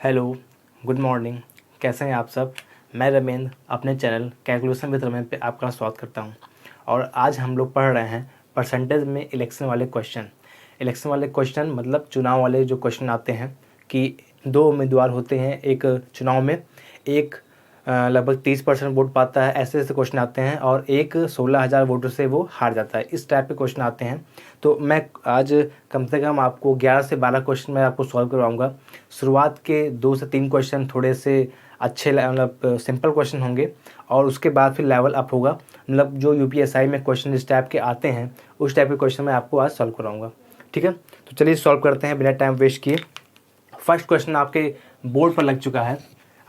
Hello, good morning. कैसे हैं आप सब? मैं रमेंद्र अपने चैनल कैलकुलेशन विद रमेंद्र पे आपका स्वागत करता हूं। और आज हम लोग पढ़ रहे हैं परसेंटेज में इलेक्शन वाले क्वेश्चन। इलेक्शन वाले क्वेश्चन मतलब चुनाव वाले जो क्वेश्चन आते हैं कि दो उम्मीदवार होते हैं एक चुनाव में, एक लगभग 30% वोट पाता है, ऐसे ऐसे क्वेश्चन आते हैं, और एक 16,000 वोटों से वो हार जाता है। इस टाइप के क्वेश्चन आते हैं। तो मैं आज कम से कम आपको 11 से 12 क्वेश्चन मैं आपको सॉल्व करवाऊंगा। शुरुआत के 2 से 3 क्वेश्चन थोड़े से अच्छे मतलब सिंपल क्वेश्चन होंगे, और उसके बाद फिर लेवल अप होगा। मतलब जो यूपीएसआई में क्वेश्चन इस टाइप के आते हैं उस टाइप के क्वेश्चन मैं आपको आज सॉल्व कराऊंगा। ठीक है, तो चलिए सॉल्व करते हैं बिना टाइम वेस्ट किए। फर्स्ट क्वेश्चन आपके बोर्ड पर लग चुका है,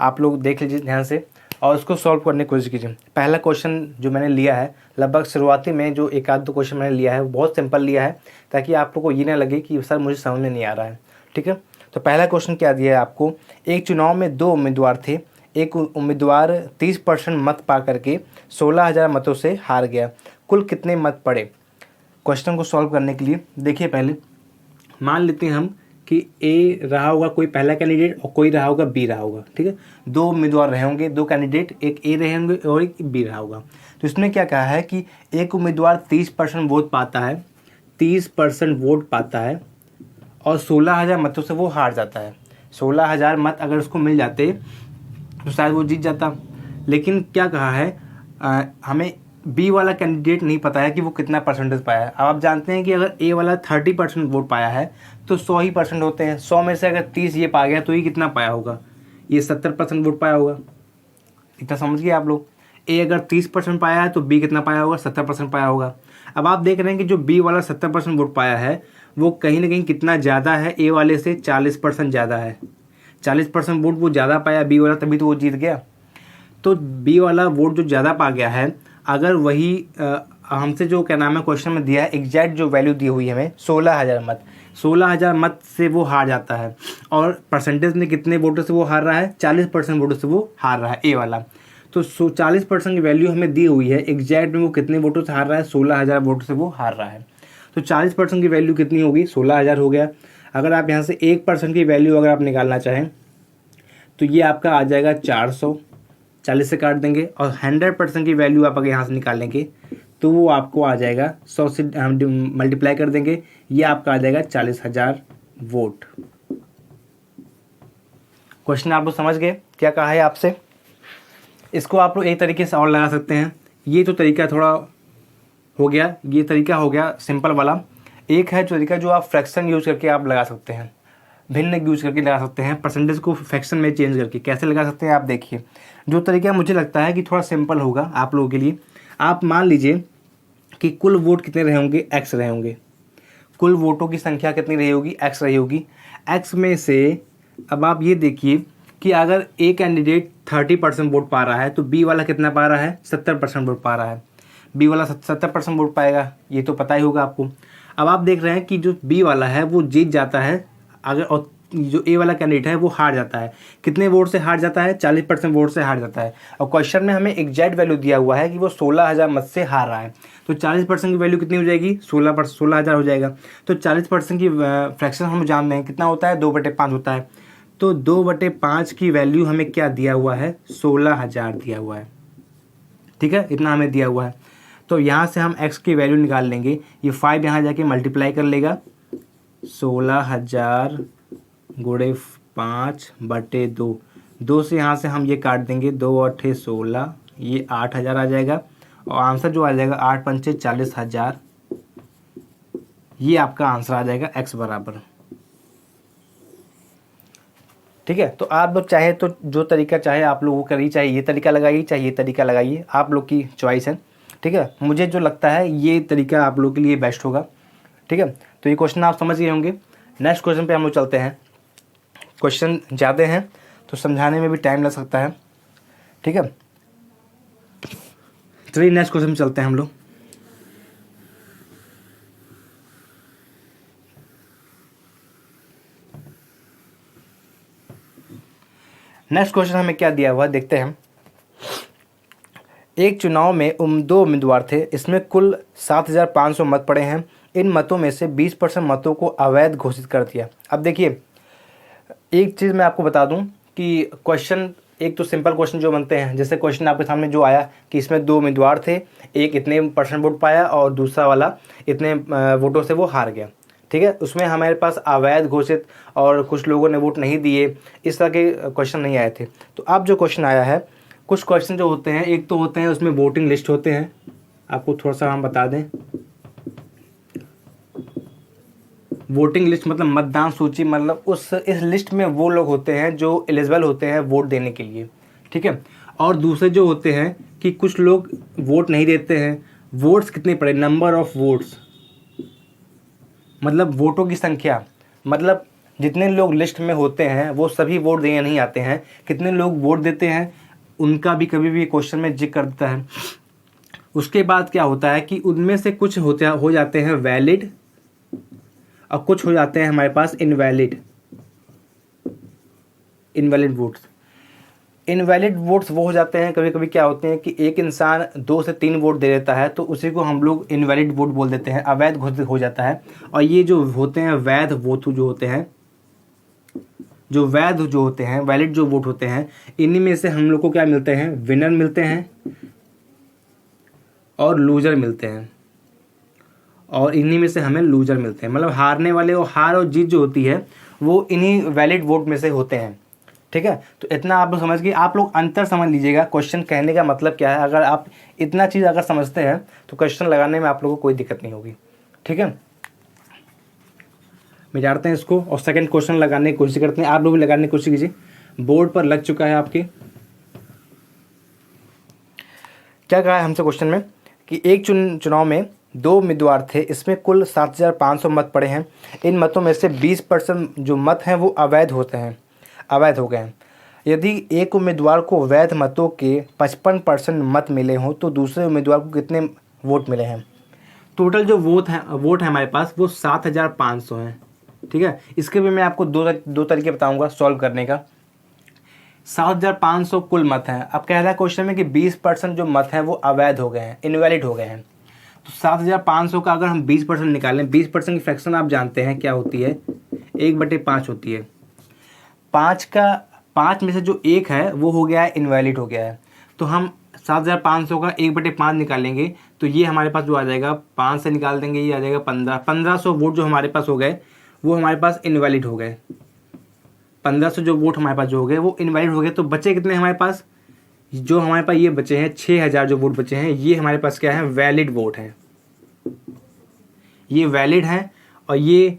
आप लोग देख लीजिए ध्यान से और उसको सॉल्व करने की कोशिश कीजिए। पहला क्वेश्चन जो मैंने लिया है, लगभग शुरुआती में जो एक आध दो क्वेश्चन मैंने लिया है वो बहुत सिंपल लिया है, ताकि आप लोग को ये ना लगे कि सर मुझे समझ में नहीं आ रहा है। ठीक है, तो पहला क्वेश्चन क्या दिया है आपको, एक चुनाव में दो उम्मीदवार थे, एक उम्मीदवार 30% मत पा करके 16,000 मतों से हार गया, कुल कितने मत पड़े। क्वेश्चन को सॉल्व करने के लिए देखिए, पहले मान लेते हैं हम कि ए रहा होगा कोई पहला कैंडिडेट और कोई रहा होगा बी रहा होगा। ठीक है, दो उम्मीदवार रहे होंगे, दो कैंडिडेट, एक ए रहे होंगे और एक बी रहा होगा। तो इसमें क्या कहा है कि एक उम्मीदवार 30% वोट पाता है, 30% वोट पाता है और 16,000 मतों से वो हार जाता है। 16,000 मत अगर उसको मिल जाते तो शायद वो जीत जाता। लेकिन क्या कहा है, हमें बी वाला कैंडिडेट नहीं पता है कि वो कितना परसेंटेज पाया है। अब आप जानते हैं कि अगर ए वाला 30% वोट पाया है तो 100 ही परसेंट होते हैं। 100 में से अगर 30 ये पा गया तो ये कितना पाया होगा, ये 70% वोट पाया होगा। इतना समझ गए आप लोग। ए अगर 30% पाया है तो बी कितना पाया होगा, 70% पाया होगा। अब आप देख रहे हैं कि जो बी वाला 70% वोट पाया है वो कहीं ना कहीं कितना ज़्यादा है, ए वाले से 40% ज़्यादा है। 40% वोट वो ज़्यादा पाया बी वाला, तभी तो वो जीत गया। तो बी वाला वोट जो ज़्यादा पा गया है, अगर वही हमसे जो क्या नाम है क्वेश्चन में दिया है, एग्जैक्ट जो वैल्यू दी हुई है हमें 16,000 मत, 16,000 मत से वो हार जाता है। और परसेंटेज में कितने वोटों से वो हार रहा है, 40% वोटों से वो हार रहा है ए वाला। तो 40% की वैल्यू हमें दी हुई है, एग्जैक्ट में वो कितने वोटों से हार रहा है, 16,000 वोटों से वो हार रहा है। तो 40% की वैल्यू कितनी होगी, 16,000 हो गया। अगर आप यहाँ से 1% की वैल्यू अगर आप निकालना चाहें तो ये आपका आ जाएगा 400, 40 से काट देंगे, और 100% की वैल्यू आप अगर यहाँ से निकालेंगे तो वो आपको आ जाएगा 100 से हम मल्टीप्लाई कर देंगे, ये आपका आ जाएगा 40,000 वोट। क्वेश्चन आप लोग समझ गए क्या कहा है आपसे। इसको आप लोग एक तरीके से और लगा सकते हैं। ये तो तरीका थोड़ा हो गया, ये तरीका हो गया सिंपल वाला। एक है तरीका जो आप फ्रैक्शन यूज करके आप लगा सकते हैं, भिन्न यूज करके लगा सकते हैं, परसेंटेज को फ्रैक्शन में चेंज करके। कैसे लगा सकते हैं आप देखिए। जो तरीका मुझे लगता है कि थोड़ा सिंपल होगा आप लोगों के लिए। आप मान लीजिए कि कुल वोट कितने रहे होंगे, एक्स रहे होंगे। कुल वोटों की संख्या कितनी रही होगी, एक्स रही होगी। एक्स में से अब आप ये देखिए कि अगर ए कैंडिडेट 30% वोट पा रहा है तो बी वाला कितना पा रहा है, 70% वोट पा रहा है। बी वाला 70% वोट पाएगा, ये तो पता ही होगा आपको। अब आप देख रहे हैं कि जो बी वाला है वो जीत जाता है अगर, और जो ए वाला कैंडिडेट है वो हार जाता है। कितने वोट से हार जाता है, 40% वोट से हार जाता है। और क्वेश्चन में हमें एग्जैक्ट वैल्यू दिया हुआ है कि वो 16,000 मत से हार रहा है। तो 40% की वैल्यू कितनी हो जाएगी, 16,000 हो जाएगा। तो 40% की फ्रैक्शन हम जानते हैं कितना होता है, 2/5 होता है। तो 2/5 की वैल्यू हमें क्या दिया हुआ है, 16,000 दिया हुआ है। ठीक है, इतना हमें दिया हुआ है। तो यहाँ से हम x की वैल्यू निकाल लेंगे, ये 5 यहाँ जाके मल्टीप्लाई कर लेगा, 16,000 गुणे 5/2। 2 से यहाँ से हम ये काट देंगे, 2 और 8 16, ये 8,000 आ जाएगा। और आंसर जो आ जाएगा 8 पंचे 40,000, ये आपका आंसर आ जाएगा x बराबर। ठीक है, तो आप लोग चाहे तो जो तरीका चाहे आप लोगों को करिए, चाहे ये तरीका लगाइए चाहे ये तरीका लगाइए, आप लोग की चॉइस है। ठीक है, मुझे जो लगता है ये तरीका आप लोग के लिए बेस्ट होगा। ठीक है, तो ये क्वेश्चन आप समझ गए होंगे। नेक्स्ट क्वेश्चन पे हम लोग चलते हैं। क्वेश्चन ज़्यादा हैं तो समझाने में भी टाइम लग सकता है। ठीक है, चलिए नेक्स्ट क्वेश्चन में चलते हैं हम लोग। नेक्स्ट क्वेश्चन हमें क्या दिया हुआ देखते हैं। एक चुनाव में दो उम्मीदवार थे, इसमें कुल 7,500 मत पड़े हैं। इन मतों में से 20% मतों को अवैध घोषित कर दिया। अब देखिए, एक चीज़ मैं आपको बता दूं कि क्वेश्चन एक तो सिंपल क्वेश्चन जो बनते हैं, जैसे क्वेश्चन आपके सामने जो आया कि इसमें 2 उम्मीदवार थे, एक इतने % वोट पाया और दूसरा वाला इतने वोटों से वो हार गया, ठीक है। उसमें हमारे पास अवैध घोषित और कुछ लोगों ने वोट नहीं दिए, इस तरह के क्वेश्चन नहीं आए थे। तो अब जो क्वेश्चन आया है, कुछ क्वेश्चन जो होते हैं, एक तो होते हैं उसमें वोटिंग लिस्ट होते हैं। आपको थोड़ा सा हम बता दें, वोटिंग लिस्ट मतलब मतदान सूची, मतलब इस लिस्ट में वो लोग होते हैं जो एलिजिबल होते हैं वोट देने के लिए, ठीक है। और दूसरे जो होते हैं कि कुछ लोग वोट नहीं देते हैं। वोट्स कितने पड़े, नंबर ऑफ वोट्स, मतलब वोटों की संख्या, मतलब जितने लोग लिस्ट में होते हैं वो सभी वोट देने नहीं आते हैं, कितने लोग वोट देते हैं उनका भी कभी भी क्वेश्चन में जिक्र करता है। उसके बाद क्या होता है कि उनमें से कुछ हो जाते हैं वैलिड और कुछ हो जाते हैं हमारे पास इनवैलिड वोट्स। इनवैलिड वोट्स वो हो जाते हैं, कभी कभी क्या होते हैं कि एक इंसान 2 से 3 वोट दे देता है तो उसी को हम लोग इनवैलिड वोट बोल देते हैं, अवैध घोषित हो जाता है। और ये जो होते हैं वैध वोट जो होते हैं, जो वैध जो होते हैं, वैलिड जो वोट होते हैं, इन्हीं में से हम लोग को क्या मिलते हैं, विनर मिलते हैं और लूजर मिलते हैं, और इन्हीं में से हमें लूजर मिलते हैं। मतलब हारने वाले और हार और जीत जो होती है वो इन्हीं वैलिड वोट में से होते हैं, ठीक है। तो इतना आप लोग समझ गए, आप लोग अंतर समझ लीजिएगा क्वेश्चन कहने का मतलब क्या है। अगर आप इतना चीज़ अगर समझते हैं तो क्वेश्चन लगाने में आप लोगों को कोई दिक्कत नहीं होगी, ठीक है। मिटाते हैं इसको और सेकंड क्वेश्चन लगाने की कोशिश करते हैं। आप लोग भी लगाने की कोशिश कीजिए, बोर्ड पर लग चुका है आपके। क्या कहा है हमसे क्वेश्चन में कि एक चुनाव में 2 उम्मीदवार थे, इसमें कुल 7,500 मत पड़े हैं। इन मतों में से 20% जो मत हैं वो अवैध हो गए हैं। यदि एक उम्मीदवार को वैध मतों के 55% मत मिले हों तो दूसरे उम्मीदवार को कितने वोट मिले हैं। टोटल जो वोट है हमारे पास वो 7,500 हैं, ठीक है। इसके भी मैं आपको दो तरीके बताऊंगा सॉल्व करने का। 7,500 कुल मत हैं। अब कह रहा है क्वेश्चन में कि 20% जो मत हैं वो अवैध हो गए हैं, इनवैलिड हो गए हैं। तो 7,500 का अगर हम 20% निकालें, 20% की फ्रैक्शन आप जानते हैं क्या होती है, 1/5 होती है। 5 में से जो 1 है वो हो गया है, इनवैलिड हो गया है। तो हम 7,500 का 1/5 निकालेंगे तो ये हमारे पास जो आ जाएगा, 5 से निकाल देंगे, ये आ जाएगा 1500 वोट जो हमारे पास हो गए वो हमारे पास इनवैलिड हो गए। 1500 जो वोट हमारे पास जो हो गए वो इनवैलिड हो गए। तो बचे कितने हमारे पास, जो हमारे पास ये बचे हैं 6,000 जो वोट बचे हैं, ये हमारे पास क्या है, वैलिड वोट हैं। ये वैलिड हैं और ये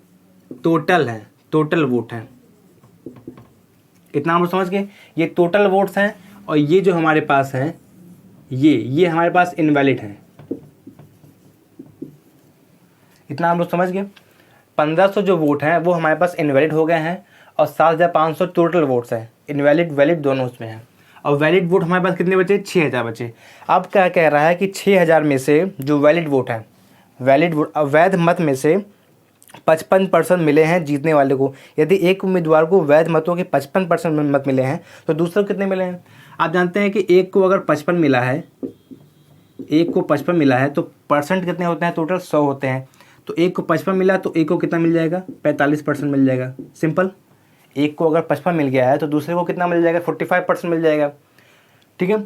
टोटल वोट हैं। इतना हम समझ गए, ये टोटल वोट्स हैं और ये जो हमारे पास हैं ये हमारे पास इनवैलिड हैं। इतना हम लोग समझ गए। 1500 जो वोट हैं वो हमारे पास इनवैलिड हो गए हैं और 7,500 टोटल वोट्स हैं, इनवैलिड वैलिड दोनों उसमें हैं। और वैलिड वोट हमारे पास कितने बचे, 6,000 बचे। अब क्या कह रहा है कि 6,000 में से जो वैलिड वोट है, वैलिड वोट अवैध मत में से 55% मिले हैं जीतने वाले को। यदि एक उम्मीदवार को वैध मतों के 55% मत मिले हैं तो दूसरे को कितने मिले हैं। आप जानते हैं कि एक को अगर 55 मिला है, एक को 55 मिला है तो परसेंट कितने होते हैं, टोटल 100 होते हैं। तो एक को 55 मिला तो एक को कितना मिल जाएगा, 45% मिल जाएगा। सिंपल, एक को अगर 55 मिल गया है तो दूसरे को कितना मिल जाएगा, 45% मिल जाएगा, ठीक है।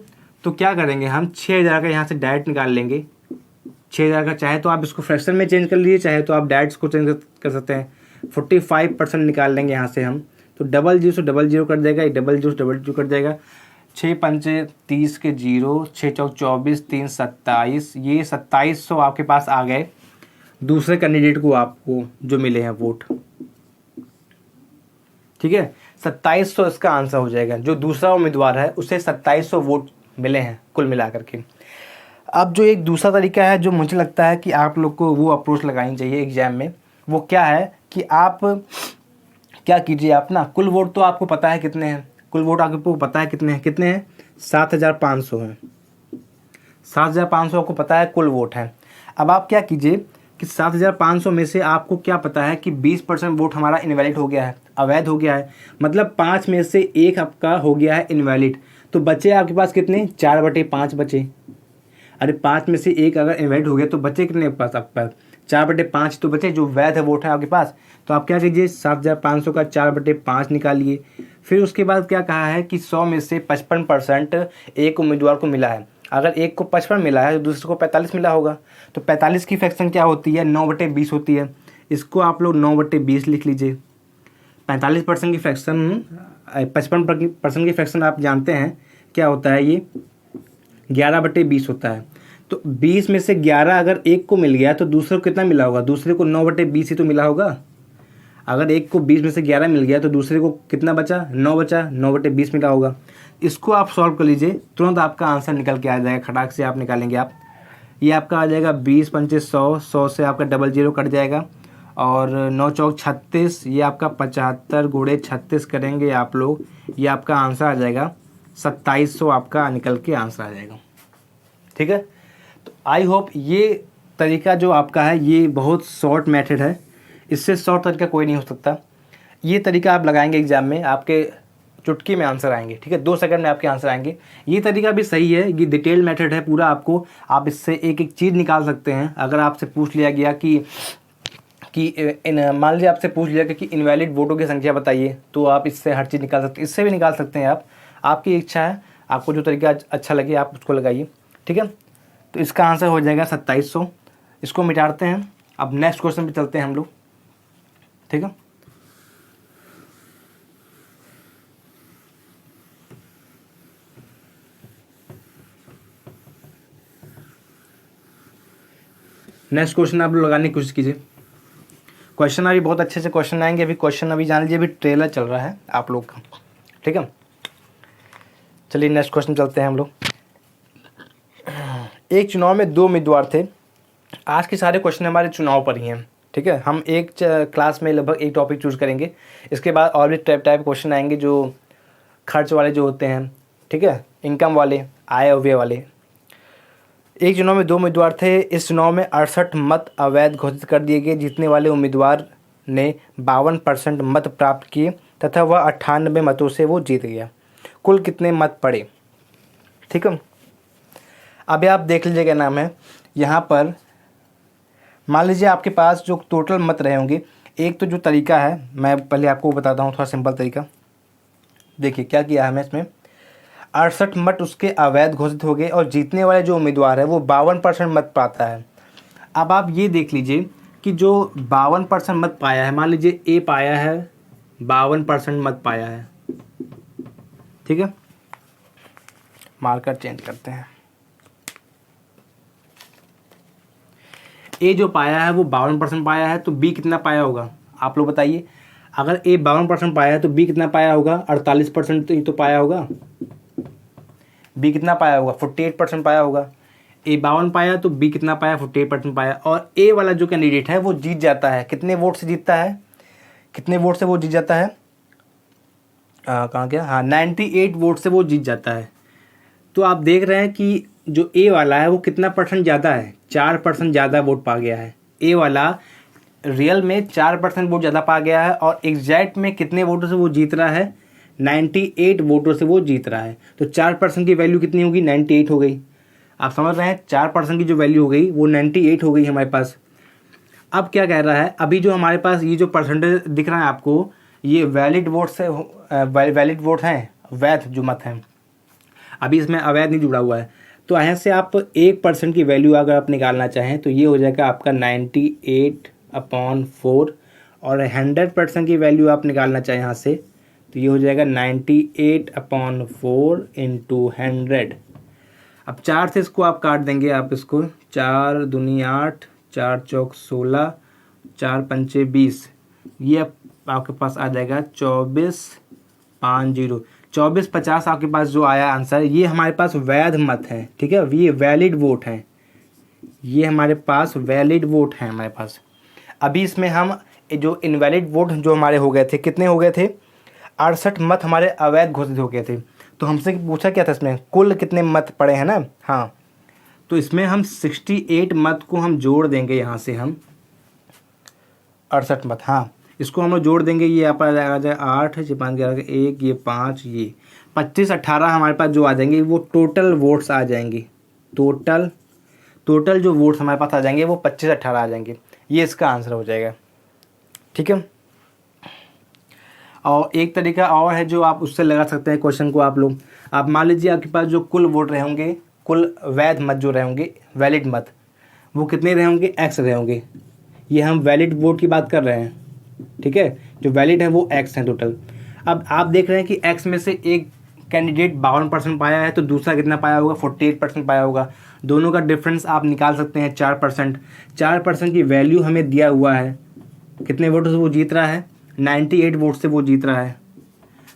तो क्या करेंगे हम, 6,000 का यहाँ से डायरेक्ट निकाल लेंगे। 6,000 का चाहे तो आप इसको फ्रैक्शन में चेंज कर लीजिए, चाहे तो आप डायरेक्ट इसको चेंज कर सकते हैं। 45% निकाल लेंगे यहाँ से हम, तो 00 से 00 कट जाएगा, 00 से 00 कट जाएगा। 6 पंचे 30 के 0, 6 चौक 24, 3 27, ये 2700 आपके पास आ गए दूसरे कैंडिडेट को, आपको जो मिले हैं वोट, ठीक है। 2700 इसका आंसर हो जाएगा। जो दूसरा उम्मीदवार है उसे 2700 वोट मिले हैं कुल मिलाकर के। अब जो एक दूसरा तरीका है जो मुझे लगता है कि आप लोग को वो अप्रोच लगानी चाहिए एग्जाम में, वो क्या है कि आप क्या कीजिए, आप ना कुल वोट तो आपको पता है कितने हैं, कुल वोट आपको पता है कितने हैं 7,500 हैं। 7,500 आपको पता है कुल वोट है। अब आप क्या कीजिए कि 7,500 में से आपको क्या पता है कि 20% वोट हमारा इनवैलिड हो गया है, अवैध हो गया है, मतलब 5 में से 1 आपका हो गया है इनवैलिड। तो बचे आपके पास कितने, 4/5 बचे। अरे 5 में से 1 अगर इनवैलिड हो गया तो बचे कितने आपके पास, 4/5 तो बचे, जो वैध वोट है आपके पास। तो आप क्या कीजिए, 7,500 का 4/5 निकालिए। फिर उसके बाद क्या कहा है कि 100 में से 55% एक उम्मीदवार को मिला है। अगर एक को 55 मिला है तो दूसरे को 45 मिला होगा। तो 45 की फ्रैक्शन क्या होती है, 9/20 होती है। इसको आप लोग 9/20 लिख लीजिए। 45% की फ्रैक्शन, 55% की फ्रैक्शन आप जानते हैं क्या होता है, ये 11/20 होता है। तो 20 में से 11 अगर एक को मिल गया तो दूसरे को कितना मिला होगा, दूसरे को 9/20 ही तो मिला होगा। अगर एक को 20 में से 11 मिल गया तो दूसरे को कितना बचा, 9 बचा, 9/20 मिला होगा। इसको आप सॉल्व कर लीजिए, तुरंत आपका आंसर निकल के आ जाएगा, खटाक से आप निकालेंगे आप। ये आपका आ जाएगा 20 पंचे 100, 100 से आपका 00 कट जाएगा, और 9 चौक 36, ये आपका 75 गुणे 36 करेंगे आप लोग, ये आपका आंसर आ जाएगा 2700, आपका निकल के आंसर आ जाएगा। ठीक है, तो आई होप ये तरीका जो आपका है ये बहुत शॉर्ट मेथड है, इससे शॉर्ट तरीका कोई नहीं हो सकता। ये तरीका आप लगाएंगे एग्जाम में, आपके चुटकी में आंसर आएंगे। ठीक है, 2 सेकंड में आपके आंसर आएंगे। ये तरीका भी सही है, ये डिटेल मेथड है पूरा, आपको आप इससे एक एक चीज़ निकाल सकते हैं। अगर आपसे पूछ लिया गया कि मान लीजिए आपसे पूछ लिया कि इनवैलिड वोटों की संख्या बताइए, तो आप इससे हर चीज़ निकाल सकते हैं, इससे भी निकाल सकते हैं आप, आपकी इच्छा है, आपको जो तरीका अच्छा लगे आप उसको लगाइए। ठीक है, तो इसका आंसर हो जाएगा 2700। इसको मिटाते हैं, अब नेक्स्ट क्वेश्चन पे चलते हैं हम लोग। ठीक है, नेक्स्ट क्वेश्चन आप लोग लगाने की कोशिश कीजिए। क्वेश्चन अभी बहुत अच्छे से क्वेश्चन आएंगे। अभी क्वेश्चन अभी जान लीजिए, अभी ट्रेलर चल रहा है आप लोग का। ठीक है, चलिए नेक्स्ट क्वेश्चन चलते हैं हम लोग। एक चुनाव में 2 उम्मीदवार थे। आज के सारे क्वेश्चन हमारे चुनाव पर ही हैं। ठीक है, हम एक क्लास में लगभग एक टॉपिक चूज करेंगे, इसके बाद और भी टाइप क्वेश्चन आएंगे जो खर्च वाले जो होते हैं। ठीक है, इनकम वाले, आय व्यय वाले। एक चुनाव में 2 उम्मीदवार थे। इस चुनाव में 68 मत अवैध घोषित कर दिए गए। जीतने वाले उम्मीदवार ने 52% मत प्राप्त किए तथा वह 98 मतों से वो जीत गया। कुल कितने मत पड़े। ठीक है, अभी आप देख लीजिए क्या नाम है, यहाँ पर मान लीजिए आपके पास जो टोटल मत रहे होंगे। एक तो जो तरीका है, मैं पहले आपको बताता हूँ थोड़ा सिंपल तरीका। देखिए क्या किया है, मैं इसमें 68 मत उसके अवैध घोषित हो गए और जीतने वाले जो उम्मीदवार है वो 52% मत पाता है। अब आप ये देख लीजिए कि जो 52% मत पाया है, मान लीजिए ए पाया है 52% मत पाया है। ठीक है, मार्कर चेंज करते हैं। ए जो पाया है वो 52% पाया है, तो बी कितना पाया होगा आप लोग बताइए। अगर ए 52% पाया है तो बी कितना पाया होगा, 48% तो ही तो पाया होगा। बी कितना पाया होगा, 48% पाया होगा। ए 52 पाया तो बी कितना पाया, 48% पाया। और ए वाला जो कैंडिडेट है वो जीत जाता है। कितने वोट से जीतता है, कितने वोट से वो जीत जाता है, कहाँ गया, हाँ 98 वोट से वो जीत जाता है। तो आप देख रहे हैं कि जो ए वाला है वो कितना परसेंट ज़्यादा है, 4% ज़्यादा वोट पा गया है। ए वाला रियल में 4% वोट ज़्यादा पा गया है, और एग्जैक्ट में कितने वोटों से वो जीत रहा है, 98 वोटों से वो जीत रहा है। तो 4% की वैल्यू कितनी होगी, 98 हो गई। आप समझ रहे हैं, 4% की जो वैल्यू हो गई वो 98 हो गई हमारे पास। अब क्या कह रहा है, अभी जो हमारे पास ये जो परसेंटेज दिख रहा है आपको, ये वैलिड वोट से वैलिड वोट हैं, वैध जो मत हैं। अभी इसमें अवैध नहीं जुड़ा हुआ है। तो यहाँ से आप 1% की वैल्यू अगर आप निकालना चाहें तो ये हो जाएगा आपका 98/4, और 100% की वैल्यू आप निकालना चाहें यहाँ से तो ये हो जाएगा 98/4 × 100। अब 4 से इसको आप काट देंगे, आप इसको 4 दूनी 8, 4 चौक 16, 4 पंचे 20, ये आपके पास आ जाएगा 2450। 2450 आपके पास जो आया आंसर, ये हमारे पास वैध मत है। ठीक है, ये वैलिड वोट हैं, ये हमारे पास वैलिड वोट हैं हमारे पास। अभी इसमें हम जो इनवैलिड वोट जो हमारे हो गए थे, कितने हो गए थे, 68 मत हमारे अवैध घोषित हो गए थे। तो हमसे पूछा क्या था इसमें, कुल कितने मत पड़े हैं ना। हाँ, तो इसमें हम 68 मत को हम जोड़ देंगे, यहाँ से हम 68 मत, हाँ इसको हम लोग जोड़ देंगे। ये यहाँ पर आ जाएगा 8, 5, 11, 1, ये 5, ये 25, 18 हमारे पास जो आ जाएंगे वो टोटल वोट्स आ जाएंगे। टोटल जो वोट्स हमारे पास आ जाएंगे वो 25, 18 आ जाएंगे। ये इसका आंसर हो जाएगा। ठीक है। और एक तरीका और है जो आप उससे लगा सकते हैं क्वेश्चन को आप लोग। आप मान लीजिए आपके पास जो कुल वोट रहे होंगे, कुल वैध मत जो रहे होंगे, वैलिड मत, वो कितने रहे होंगे? एक्स रहे होंगे। ये हम वैलिड वोट की बात कर रहे हैं। ठीक है, जो वैलिड है वो एक्स है टोटल। अब आप देख रहे हैं कि एक्स में से एक कैंडिडेट 52% पाया है, तो दूसरा कितना पाया होगा? 48% पाया होगा। दोनों का डिफरेंस आप निकाल सकते हैं 4%। 4% की वैल्यू हमें दिया हुआ है, कितने वोटों से वो जीत रहा है? 98 वोट से वो जीत रहा है।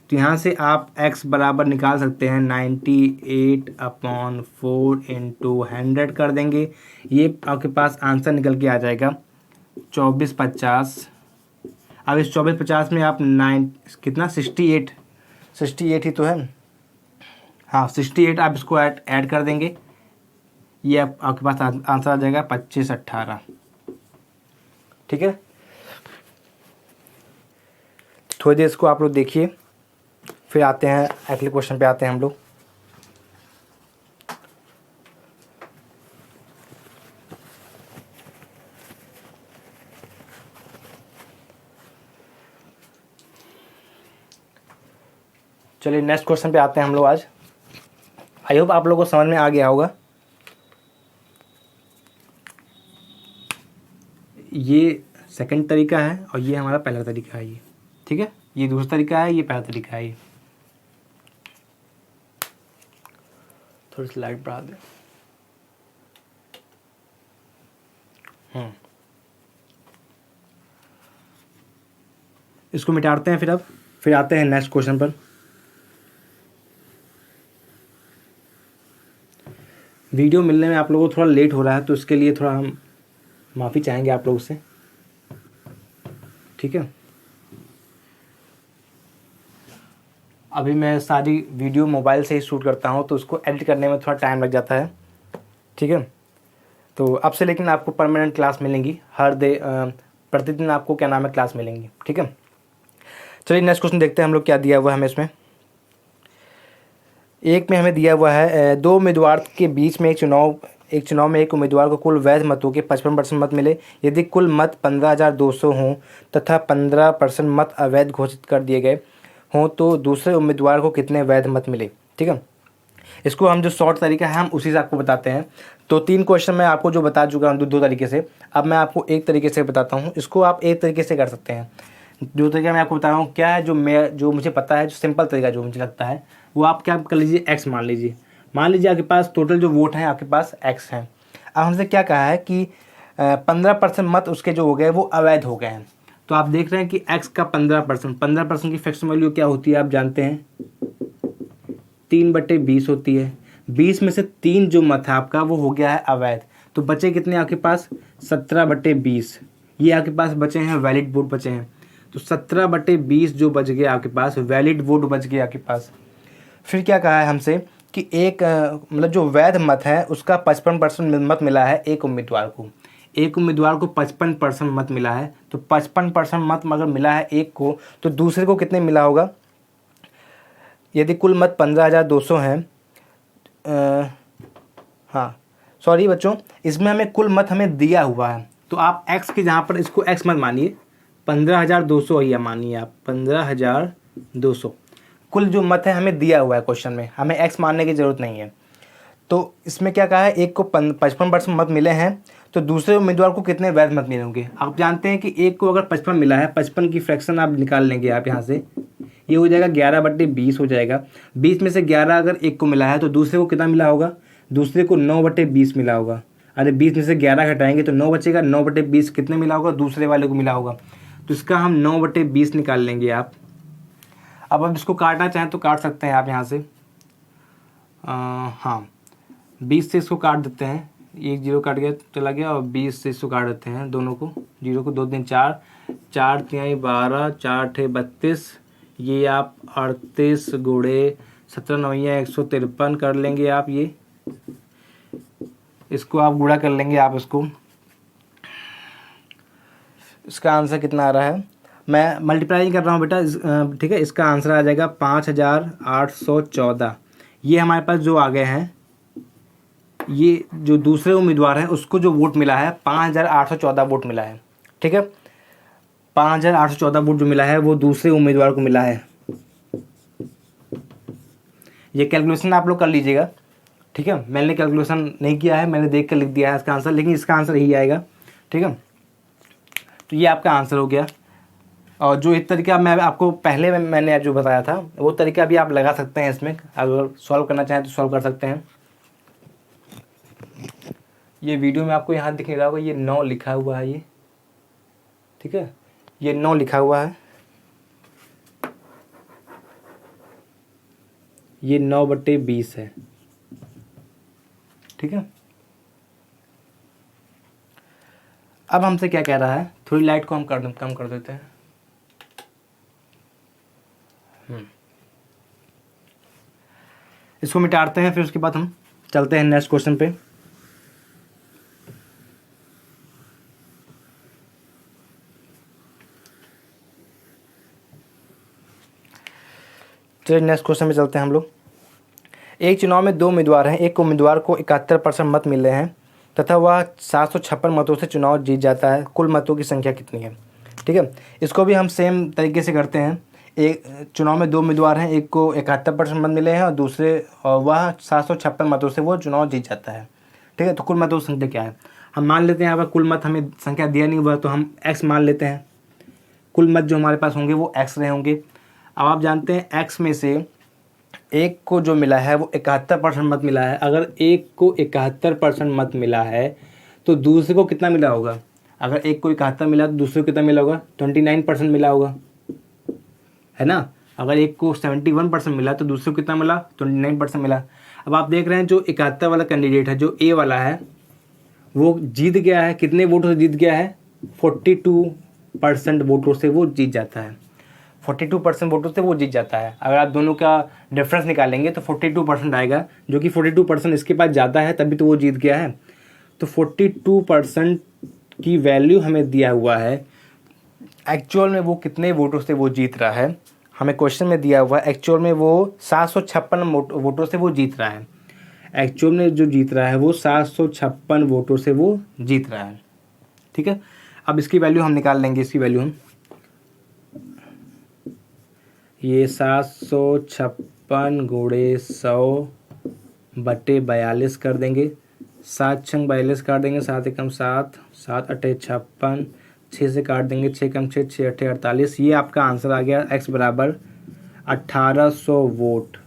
तो यहाँ से आप x बराबर निकाल सकते हैं 98/4 इंटू 100 कर देंगे, ये आपके पास आंसर निकल के आ जाएगा 2450। अब इस 2450 में आप कितना 68 ही तो है, हाँ 68 आप इसको ऐड कर देंगे, ये आपके पास आंसर आ जाएगा 2518। ठीक है, थोड़ी देर इसको आप लोग देखिए, फिर आते हैं अगले क्वेश्चन पे आते हैं हम लोग। चलिए नेक्स्ट क्वेश्चन पे आते हैं हम लोग आज। आई होप आप लोगों को समझ में आ गया होगा। ये सेकंड तरीका है और ये हमारा पहला तरीका है ये। ठीक है, ये दूसरा तरीका है, ये पहला तरीका है ये। थोड़ी सी लाइट बढ़ा दें। इसको मिटाते हैं फिर आते हैं नेक्स्ट क्वेश्चन पर। वीडियो मिलने में आप लोगों को थोड़ा लेट हो रहा है, तो इसके लिए थोड़ा हम माफ़ी चाहेंगे आप लोगों से। ठीक है, अभी मैं सारी वीडियो मोबाइल से ही शूट करता हूँ, तो उसको एडिट करने में थोड़ा टाइम लग जाता है। ठीक है, तो अब से लेकिन आपको परमानेंट क्लास मिलेंगी प्रतिदिन आपको क्या नाम है क्लास मिलेंगी। ठीक है, चलिए नेक्स्ट क्वेश्चन देखते हैं हम लोग क्या दिया हुआ है हमें इसमें। एक में हमें दिया हुआ है दो उम्मीदवार के बीच में एक चुनाव में एक उम्मीदवार को कुल वैध मतों के 55% मत मिले। यदि कुल मत 15,200 हों तथा 15% मत अवैध घोषित कर दिए गए हों तो दूसरे उम्मीदवार को कितने वैध मत मिले। ठीक है, इसको हम जो शॉर्ट तरीका है हम उसी से आपको बताते हैं। तो 3 क्वेश्चन मैं आपको जो बता चुका हूँ 2 तरीके से, अब मैं आपको एक तरीके से बताता हूँ। इसको आप एक तरीके से कर सकते हैं। जो तरीका मैं आपको बता रहा हूँ क्या है, जो मुझे पता है, जो सिंपल तरीका जो मुझे लगता है, वो आप क्या कर लीजिए, एक्स मान लीजिए आपके पास टोटल जो वोट हैं आपके पास एक्स हैं। अब हमसे क्या कहा है कि 15% मत उसके जो हो गए वो अवैध हो गए हैं। तो आप देख रहे हैं कि एक्स का 15% की फ्रैक्शन वैल्यू क्या होती है आप जानते हैं, 3/20 होती है। 20 में से 3 जो मत है आपका वो हो गया है अवैध, तो बचे कितने आपके पास 17/20। ये आपके पास बचे हैं वैलिड वोट बचे हैं, तो 17/20 जो बच गए आपके पास वैलिड वोट बच गए आपके पास। फिर क्या कहा है हमसे कि एक मतलब जो वैध मत है उसका 55% मत मिला है एक उम्मीदवार को। 55% मत मिला है, तो 55% मत अगर मिला है एक को, तो दूसरे को कितने मिला होगा? यदि कुल मत 15,200 हैं, हाँ सॉरी बच्चों, इसमें हमें कुल मत हमें दिया हुआ है, तो आप x के जहाँ पर इसको x मत मानिए, 15,200 ही मानिए आप, 15,200 कुल जो मत है हमें दिया हुआ है क्वेश्चन में, हमें x मानने की ज़रूरत नहीं है। तो इसमें क्या कहा है, एक को 55% मत मिले हैं, तो दूसरे उम्मीदवार को कितने वैध मत मिले होंगे? आप जानते हैं कि एक को अगर 55 मिला है, 55 की फ्रैक्शन आप निकाल लेंगे आप यहाँ से, ये हो जाएगा 11/20 हो जाएगा। 20 में से 11 अगर एक को मिला है तो दूसरे को कितना मिला होगा? दूसरे को 9/20 मिला होगा। अरे 20 में से 11 घटाएंगे तो 9 बचेगा, 9/20 कितने मिला होगा? दूसरे वाले को मिला होगा, तो इसका हम 9/20 निकाल लेंगे आप। अब इसको काटना चाहें तो काट सकते हैं आप यहाँ से, हाँ 20 से इसको काट देते हैं, 1 0 काट गया चला गया, और 20 से इसको काट देते हैं दोनों को, 0 को 2 3 4, 4 3 12, 4 8 32, ये आप 38 गुणे 17 9 153 कर लेंगे आप। ये इसको आप गुणा कर लेंगे आप इसको, इसका आंसर कितना आ रहा है, मैं मल्टीप्लाई नहीं कर रहा हूँ बेटा, ठीक है। इसका आंसर आ जाएगा 5,814। ये हमारे पास जो आ गए हैं, ये जो दूसरे उम्मीदवार हैं उसको जो वोट मिला है 5,814 वोट मिला है। ठीक है। 5,814 वोट जो मिला है वो दूसरे उम्मीदवार को मिला है। ये कैलकुलेशन आप लोग कर लीजिएगा, ठीक है। मैंने कैलकुलेशन नहीं किया है, मैंने देख कर लिख दिया है इसका आंसर, लेकिन इसका आंसर यही आएगा, ठीक है। तो ये आपका आंसर हो गया। और जो इस तरीका मैं आपको पहले मैंने जो बताया था वो तरीका भी आप लगा सकते हैं इसमें, अगर सॉल्व करना चाहें तो सॉल्व कर सकते हैं। ये वीडियो में आपको यहाँ दिख नहीं रहा होगा, ये 9 लिखा हुआ है ये, ठीक है। ये 9 लिखा हुआ है, ये 9/20 है, ठीक है। अब हमसे क्या कह रहा है, थोड़ी लाइट को हम कम कर देते हैं। इसको मिटाते हैं, फिर उसके बाद हम चलते हैं नेक्स्ट क्वेश्चन पे। चलिए नेक्स्ट क्वेश्चन में चलते हैं हम लोग। एक चुनाव में 2 उम्मीदवार हैं, एक उम्मीदवार को 71% मत मिले हैं तथा वह 756 मतों से चुनाव जीत जाता है, कुल मतों की संख्या कितनी है, ठीक है। इसको भी हम सेम तरीके से करते हैं। एक चुनाव में 2 उम्मीदवार हैं, एक को 71% मत मिले हैं और दूसरे वह 756 मतों से वो चुनाव जीत जाता है, ठीक है। तो कुल मतों की संख्या क्या है, हम मान लेते हैं। यहाँ पर कुल मत हमें संख्या दिया नहीं हुआ तो हम x मान लेते हैं। कुल मत जो हमारे पास होंगे वो x रहे होंगे। अब आप जानते हैं x में से एक को जो मिला है वो 71% मत मिला है। अगर एक को 71% मत मिला है तो दूसरे को कितना मिला होगा, अगर एक को 71 मिला तो दूसरे को कितना मिला होगा, 29% मिला होगा, है ना। अगर एक को 71% मिला तो दूसरे को कितना मिला, 29% मिला। अब आप देख रहे हैं जो 71 वाला कैंडिडेट है, जो ए वाला है, वो जीत गया है, कितने वोटों से जीत गया है, 42% वोटों से वो जीत जाता है। 42% वोटों से वो जीत जाता है। अगर आप दोनों का डिफरेंस निकालेंगे तो 42% आएगा, जो कि 42% इसके पास ज़्यादा है, तभी तो वो जीत गया है। तो 42% की वैल्यू हमें दिया हुआ है। एक्चुअल में वो कितने वोटों से वो जीत रहा है, हमें क्वेश्चन में दिया हुआ है। एक्चुअल में वो 756 वोटों से वो जीत रहा है। एक्चुअल में जो जीत रहा है वो 756 वोटों से वो जीत रहा है, ठीक है। अब इसकी वैल्यू हम निकाल लेंगे। इसकी वैल्यू हम ये 756 गुणे 100/42 कर देंगे। 7 छंग 42 काट देंगे, 7 एकम 7, 7 अट्ठे 56, 6 से काट देंगे, 6 कम 6, 6 अट्ठे 48। ये आपका आंसर आ गया x बराबर 1800 वोट,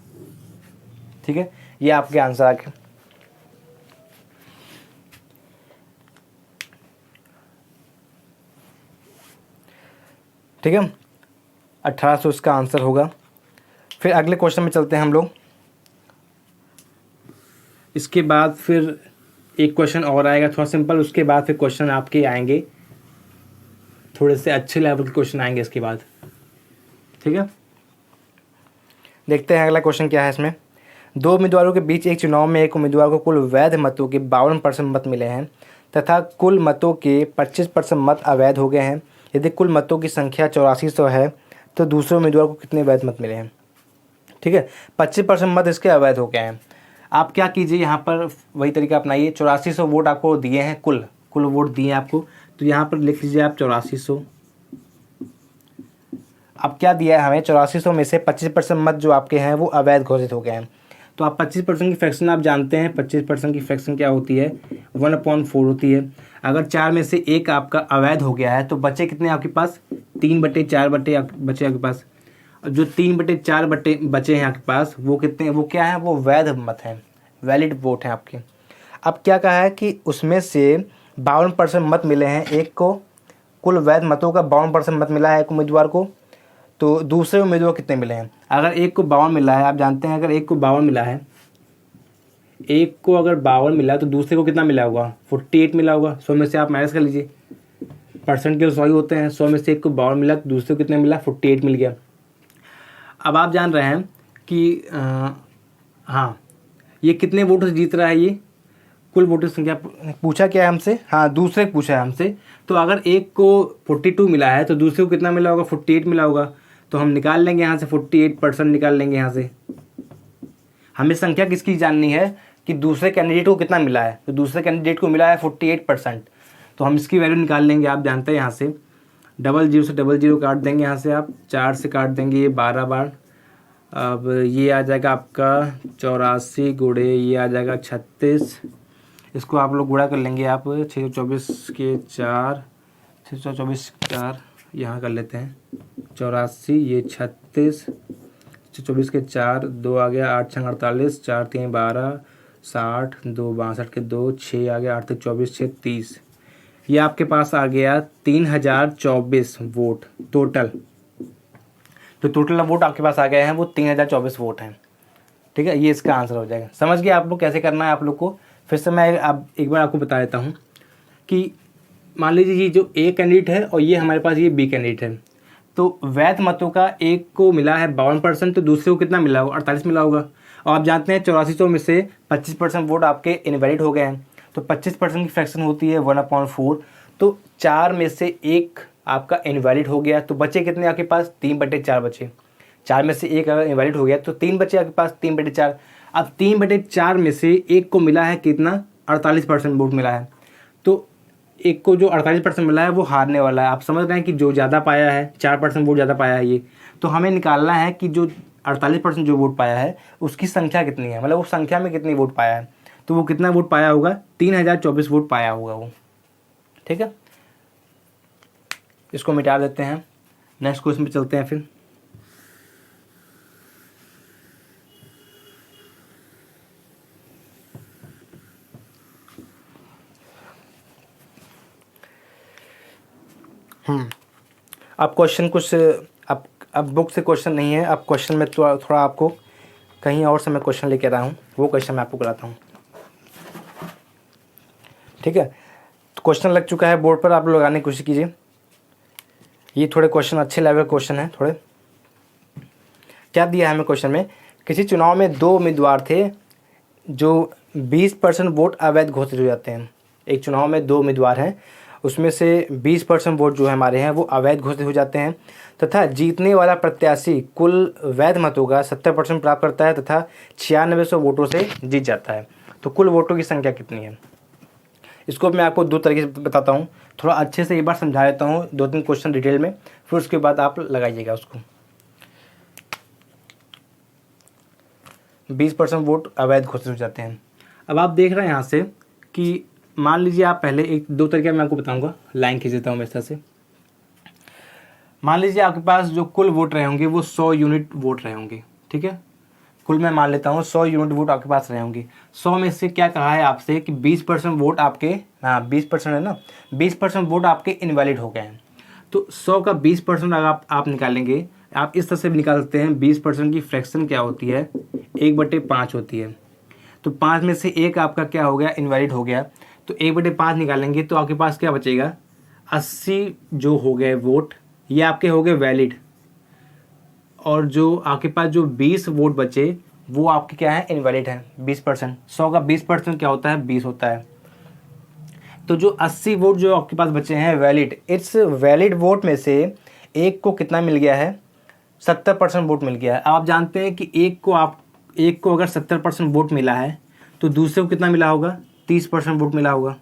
ठीक है। ये आपके आंसर आ गया। ठीक है, 1800 इसका आंसर होगा। फिर अगले क्वेश्चन में चलते हैं हम लोग। इसके बाद फिर एक क्वेश्चन और आएगा थोड़ा सिंपल, उसके बाद फिर क्वेश्चन आपके आएंगे थोड़े से अच्छे लेवल के क्वेश्चन आएंगे इसके बाद, ठीक है। देखते हैं अगला क्वेश्चन क्या है इसमें। 2 उम्मीदवारों के बीच एक चुनाव में एक उम्मीदवार को कुल वैध मतों के 52% मत मिले हैं तथा कुल मतों के 25% मत अवैध हो गए हैं। यदि कुल मतों की संख्या 8400 है तो दूसरे उम्मीदवार को कितने वैध मत मिले हैं, ठीक है। 25% मत इसके अवैध हो गए हैं। आप क्या कीजिए, यहाँ पर वही तरीका अपनाइए। 8400 वोट आपको दिए हैं, कुल वोट दिए हैं आपको, तो यहाँ पर लिख लीजिए आप 8400। अब क्या दिया है हमें, 8400 में से 25% मत जो आपके हैं वो अवैध घोषित हो गए हैं। तो आप 25% की फ्रैक्शन आप जानते हैं, 25% की फ्रैक्शन क्या होती है, 1/4 होती है। अगर 4 में से 1 आपका अवैध हो गया है तो बचे कितने आपके पास, 3/4 बचे आपके पास। जो 3/4 बचे हैं आपके पास वो कितने, वो क्या है, वो वैध मत हैं, वैलिड वोट हैं आपके। अब क्या कहा है कि उसमें से 52% मत मिले हैं एक को, कुल वैध मतों का 52% मत मिला है एक उम्मीदवार को, तो दूसरे उम्मीदवार कितने मिले हैं। अगर एक को 52 मिला है, आप जानते हैं अगर एक को 52 मिला है, एक को अगर 52 मिला तो दूसरे को कितना मिला होगा, 48 मिला होगा। 100 में से आप माइनस कर लीजिए, परसेंट के 100 ही होते हैं। 100 में से एक को 52 मिला तो दूसरे को कितने मिला, 48 मिल गया। अब आप जान रहे हैं कि हाँ ये कितने वोटों से जीत रहा है, ये कुल वोटों की संख्या पूछा क्या है हमसे, हाँ दूसरे को पूछा है हमसे। तो अगर एक को 42 मिला है तो दूसरे को कितना मिला होगा, 48 मिला होगा। तो हम निकाल लेंगे यहाँ से 48% निकाल लेंगे यहाँ से। हमें संख्या किसकी जाननी है कि दूसरे कैंडिडेट को कितना मिला है, तो दूसरे कैंडिडेट को मिला है 48%। तो हम इसकी वैल्यू निकाल लेंगे। आप जानते हैं यहाँ से 00 से 00 काट देंगे, यहाँ से आप 4 से काट देंगे ये 12 बार। अब ये आ जाएगा आपका 84 गुणे ये आ जाएगा 36। इसको आप लोग गुणा कर लेंगे आप 624 के 4, 624 4 यहाँ कर लेते हैं 84, ये 36, 624 के 4, 2 आ गया, 8 6 48, 4 3 12, 60, 2 62 के 2, 6 आ गया, 8 3 24, 6 30। ये आपके पास आ गया 3024 वोट टोटल। तो टोटल वोट आपके पास आ गए हैं वो 3024 वोट हैं। ठीक है, ये इसका आंसर हो जाएगा। समझ गए आप लोग कैसे करना है आप लोग को? फिर से मैं अब एक बार आपको बता देता हूँ कि मान लीजिए ये जो ए कैंडिडेट है और ये हमारे पास ये बी कैंडिडेट है। तो वैध मतों का एक को मिला है 52%, तो दूसरे को कितना मिला होगा? 48 मिला होगा। और आप जानते हैं 8400 में से 25% वोट आपके इनवैलिड हो गए हैं। तो 25% की फ्रैक्शन होती है 1/4। तो 4 में से 1 आपका इनवैलिड हो गया, तो बचे कितने आपके पास? 3/4 बचे। 4 में से 1 अगर इनवैलिड हो गया तो 3 बचे आपके पास, 3/4। अब 3/4 में से 1 को मिला है कितना? 48% वोट मिला है। तो एक को जो 48% मिला है वो हारने वाला है। आप समझ रहे हैं कि जो ज़्यादा पाया है 4% वोट ज़्यादा पाया है ये। तो हमें निकालना है कि जो 48% जो वोट पाया है उसकी संख्या कितनी है, मतलब वो संख्या में कितनी वोट पाया है। तो वो कितना वोट पाया होगा? 3024 वोट पाया होगा वो। ठीक है, इसको मिटा देते हैं। नेक्स्ट क्वेश्चन पे चलते हैं फिर। अब क्वेश्चन कुछ अब बुक से क्वेश्चन नहीं है। अब क्वेश्चन में थोड़ा आपको कहीं और से मैं क्वेश्चन लेके आया हूँ, वो क्वेश्चन मैं आपको कराता हूँ। ठीक है, तो क्वेश्चन लग चुका है बोर्ड पर, आप लोग लगाने की कोशिश कीजिए। ये थोड़े क्वेश्चन अच्छे लेवल क्वेश्चन है। थोड़े क्या दिया है हमें क्वेश्चन में? किसी चुनाव में 2 उम्मीदवार थे जो 20% वोट अवैध घोषित हो जाते हैं। एक चुनाव में 2 उम्मीदवार हैं, उसमें से 20% वोट जो है हमारे हैं वो अवैध घोषित हो जाते हैं, तथा जीतने वाला प्रत्याशी कुल वैध मतों का 70% प्राप्त करता है तथा 9600 वोटों से जीत जाता है। तो कुल वोटों की संख्या कितनी है? इसको मैं आपको 2 तरीके से बताता हूँ। थोड़ा अच्छे से एक बार समझा देता हूँ 2-3 क्वेश्चन डिटेल में, फिर उसके बाद आप लगाइएगा उसको। 20% वोट अवैध घोषित हो जाते हैं। अब आप देख रहे हैं यहाँ से कि मान लीजिए आप पहले 1-2 तरीके मैं आपको बताऊंगा। लाइन खींच देता हूँ मैं इस तरह से। मान लीजिए आपके पास जो कुल वोट रहे होंगे वो 100 यूनिट वोट रहे होंगे। ठीक है, कुल मैं मान लेता हूँ 100 यूनिट वोट आपके पास रहे होंगे। 100 में से क्या कहा है आपसे कि 20% वोट आपके, 20% है ना, 20% वोट आपके इनवैलिड हो गए हैं। तो 100 का 20% अगर आप निकालेंगे, आप इस तरह से भी निकाल सकते हैं। 20% की फ्रैक्शन क्या होती है? 1/5 होती है। तो 5 में से 1 आपका क्या हो गया? इनवैलिड हो गया। तो 1/5 निकालेंगे तो आपके पास क्या बचेगा? 80 जो हो गए वोट ये आपके हो गए वैलिड, और जो आपके पास जो 20 वोट बचे वो आपके क्या है? इनवैलिड है। 20%, 100 का 20% क्या होता है? 20 होता है। तो जो 80 वोट जो आपके पास बचे हैं वैलिड, इस वैलिड वोट में से 1 को कितना मिल गया है? 70% वोट मिल गया है। आप जानते हैं कि एक को अगर 70% वोट मिला है तो दूसरे को कितना मिला होगा? 30% वोट मिला होगा।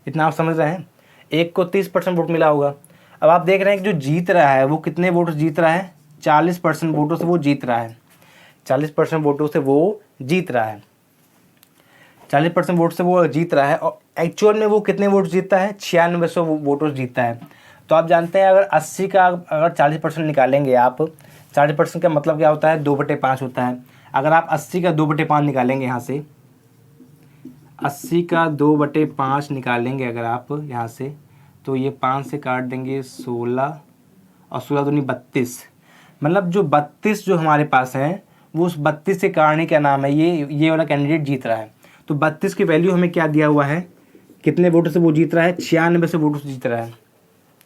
इतना आप समझ रहे हैं? एक को 30% वोट मिला होगा। अब आप देख रहे हैं कि जो जीत रहा है वो कितने वोट जीत रहा है? 40% वोटों से वो जीत रहा है। 40% वोटों से वो जीत रहा है। 40% वोट से वो जीत रहा है, और एक्चुअल में वो कितने वोट जीतता है? 9600 वोटों से जीतता है। तो आप जानते हैं अगर 80 का अगर 40% निकालेंगे आप, 40% का मतलब क्या होता है? 2/5 होता है। अगर आप 80 का 2/5 निकालेंगे यहाँ से, 80 का 2/5 निकालेंगे अगर आप यहाँ से, तो ये 5 से काट देंगे 16, और 16 दूनी 32। मतलब जो 32 जो हमारे पास हैं वो उस 32 से काटने का नाम है ये वाला कैंडिडेट जीत रहा है। तो 32 की वैल्यू हमें क्या दिया हुआ है? कितने वोटों से वो जीत रहा है? 9600 वोटों से जीत रहा है।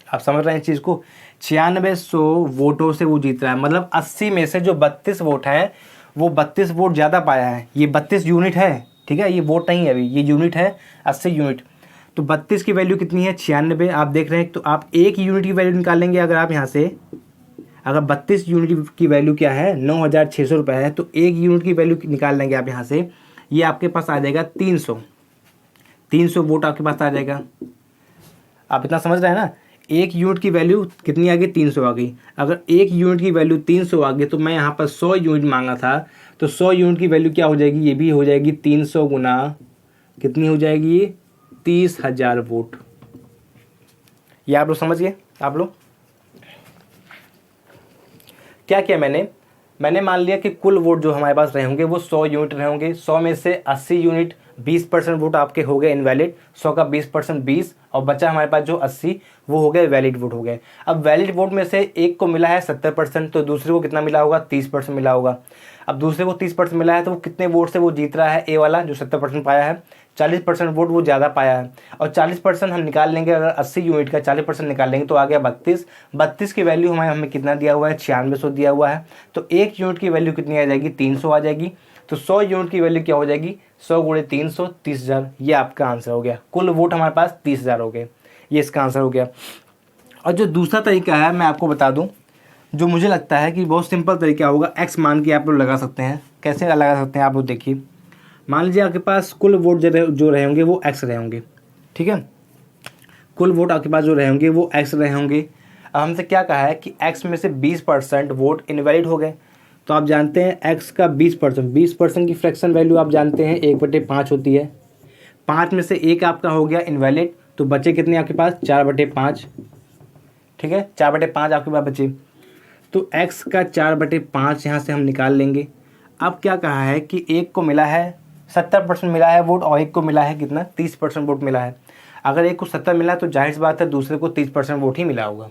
आप समझ रहे हैं इस चीज़ को? 9600 वोटों से वो जीत रहा है। मतलब 80 में से जो 32 वोट हैं वो 32 वोट ज़्यादा पाया है। ये 32 यूनिट है, ठीक है, ये वोट नहीं है अभी, ये यूनिट है 80 यूनिट। तो 32 की वैल्यू कितनी है? 96। आप देख रहे हैं, तो आप 1 यूनिट की वैल्यू निकालेंगे अगर आप यहाँ से, अगर 32 यूनिट की वैल्यू क्या है? 9600 रुपये है। तो 1 यूनिट की वैल्यू निकाल लेंगे आप यहाँ से, ये आपके पास आ जाएगा 300। 300 वोट आपके पास आ जाएगा। आप इतना समझ रहे हैं ना, 1 यूनिट की वैल्यू कितनी आ गई, 300 आ गई। अगर 1 यूनिट की वैल्यू 300 आ गई तो मैं यहाँ पर 100 यूनिट मांगा था, तो 100 यूनिट की वैल्यू क्या हो जाएगी, ये भी हो जाएगी 300 गुना कितनी हो जाएगी, 30,000 वोट। ये आप लोग समझ गए। आप लोग क्या किया मैंने मान लिया कि कुल वोट जो हमारे पास रहे होंगे वो 100 यूनिट रहे होंगे। 100 में से 80 यूनिट 20% वोट आपके हो गए इनवैलिड, 100 का 20% 20, और बचा हमारे पास जो 80 वो हो गए वैलिड वोट हो गए। अब वैलिड वोट में से एक को मिला है 70%, तो दूसरे को कितना मिला होगा, 30% मिला होगा। अब दूसरे को 30% मिला है तो वो कितने वोट से वो जीत रहा है, ए वाला जो 70% पाया है, 40% वोट वो ज़्यादा पाया है। और 40% हम निकाल लेंगे, अगर 80 यूनिट का 40% निकाल लेंगे तो आ गया 32 की वैल्यू हमें कितना दिया हुआ है, 9600 दिया हुआ है। तो 1 यूनिट की वैल्यू कितनी आ जाएगी, 300 आ जाएगी। तो 100 यूनिट की वैल्यू क्या हो जाएगी, 100 गुणे 300, 30,000। ये आपका आंसर हो गया। कुल वोट हमारे पास 30,000 हो गए, ये इसका आंसर हो गया। और जो दूसरा तरीका है मैं आपको बता दूं, जो मुझे लगता है कि बहुत सिंपल तरीका होगा, एक्स मान के आप लोग लगा सकते हैं। कैसे लगा सकते हैं आप लोग देखिए, मान लीजिए आपके पास कुल वोट जो रहे होंगे वो एक्स रहे होंगे, ठीक है। कुल वोट आपके पास जो रहे होंगे वो एक्स रहे होंगे। अब हमसे क्या कहा है कि एक्स में से 20% वोट इनवैलिड हो गए। तो आप जानते हैं एक्स का 20% की फ्रैक्शन वैल्यू आप जानते हैं 1/5 होती है। 5 में से 1 आपका हो गया इनवैलिड, तो बचे कितने आपके पास, 4/5, ठीक है। 4/5 आपके पास बचे, तो x का 4/5 यहाँ से हम निकाल लेंगे। अब क्या कहा है कि एक को मिला है 70% मिला है वोट, और एक को मिला है कितना, 30% वोट मिला है। अगर एक को 70 मिला है तो जाहिर सी बात है दूसरे को 30% वोट ही मिला होगा।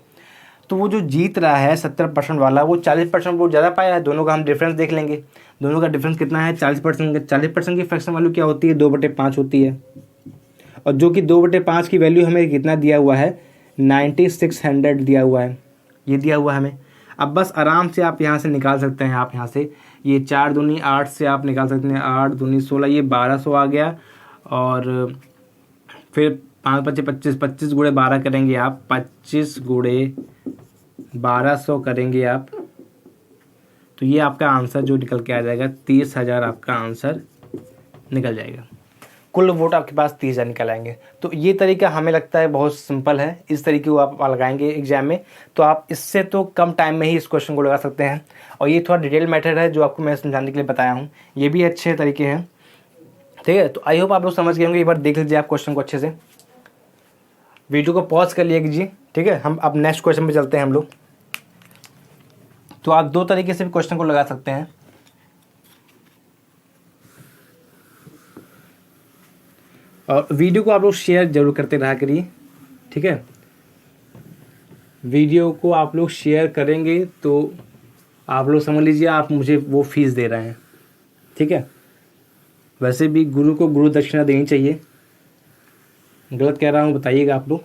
तो वो जो जीत रहा है 70% वाला, वो 40% वोट ज़्यादा पाया है। दोनों का हम डिफरेंस देख लेंगे, दोनों का डिफरेंस कितना है, 40%। 40% की फ्रैक्शन वैल्यू क्या होती है, 2/5 होती है। और जो कि 2/5 की वैल्यू हमें कितना दिया हुआ है, 9600 दिया हुआ है, ये दिया हुआ है हमें। अब बस आराम से आप यहाँ से निकाल सकते हैं, आप यहाँ से ये 4 दूनी 8 से आप निकाल सकते हैं, 8 दूनी 16, ये 1200 आ गया। और फिर 5 × 25, 25 गुणे 12 करेंगे आप, 25 गुणे 1200 करेंगे आप, तो ये आपका आंसर जो निकल के आ जाएगा 30,000 आपका आंसर निकल जाएगा। कुल वोट आपके पास 30,000 निकल आएंगे। तो ये तरीका हमें लगता है बहुत सिंपल है। इस तरीके को आप लगाएंगे एग्जाम में तो आप इससे तो कम टाइम में ही इस क्वेश्चन को लगा सकते हैं। और ये थोड़ा डिटेल मैथड है जो आपको मैं समझाने के लिए बताया हूँ, ये भी अच्छे तरीके हैं, ठीक है। तो आई होप आप लोग समझ गए होंगे। एक बार देख लीजिए आप क्वेश्चन को अच्छे से, वीडियो को पॉज कर लिया कीजिए, ठीक है। हम अब नेक्स्ट क्वेश्चन पे चलते हैं हम लोग। तो आप 2 तरीके से भी क्वेश्चन को लगा सकते हैं। और वीडियो को आप लोग शेयर जरूर करते रहा करिए, ठीक है। वीडियो को आप लोग शेयर करेंगे तो आप लोग समझ लीजिए आप मुझे वो फीस दे रहे हैं, ठीक है। वैसे भी गुरु को गुरु दक्षिणा देनी चाहिए, गलत कह रहा हूँ बताइएगा आप लोग,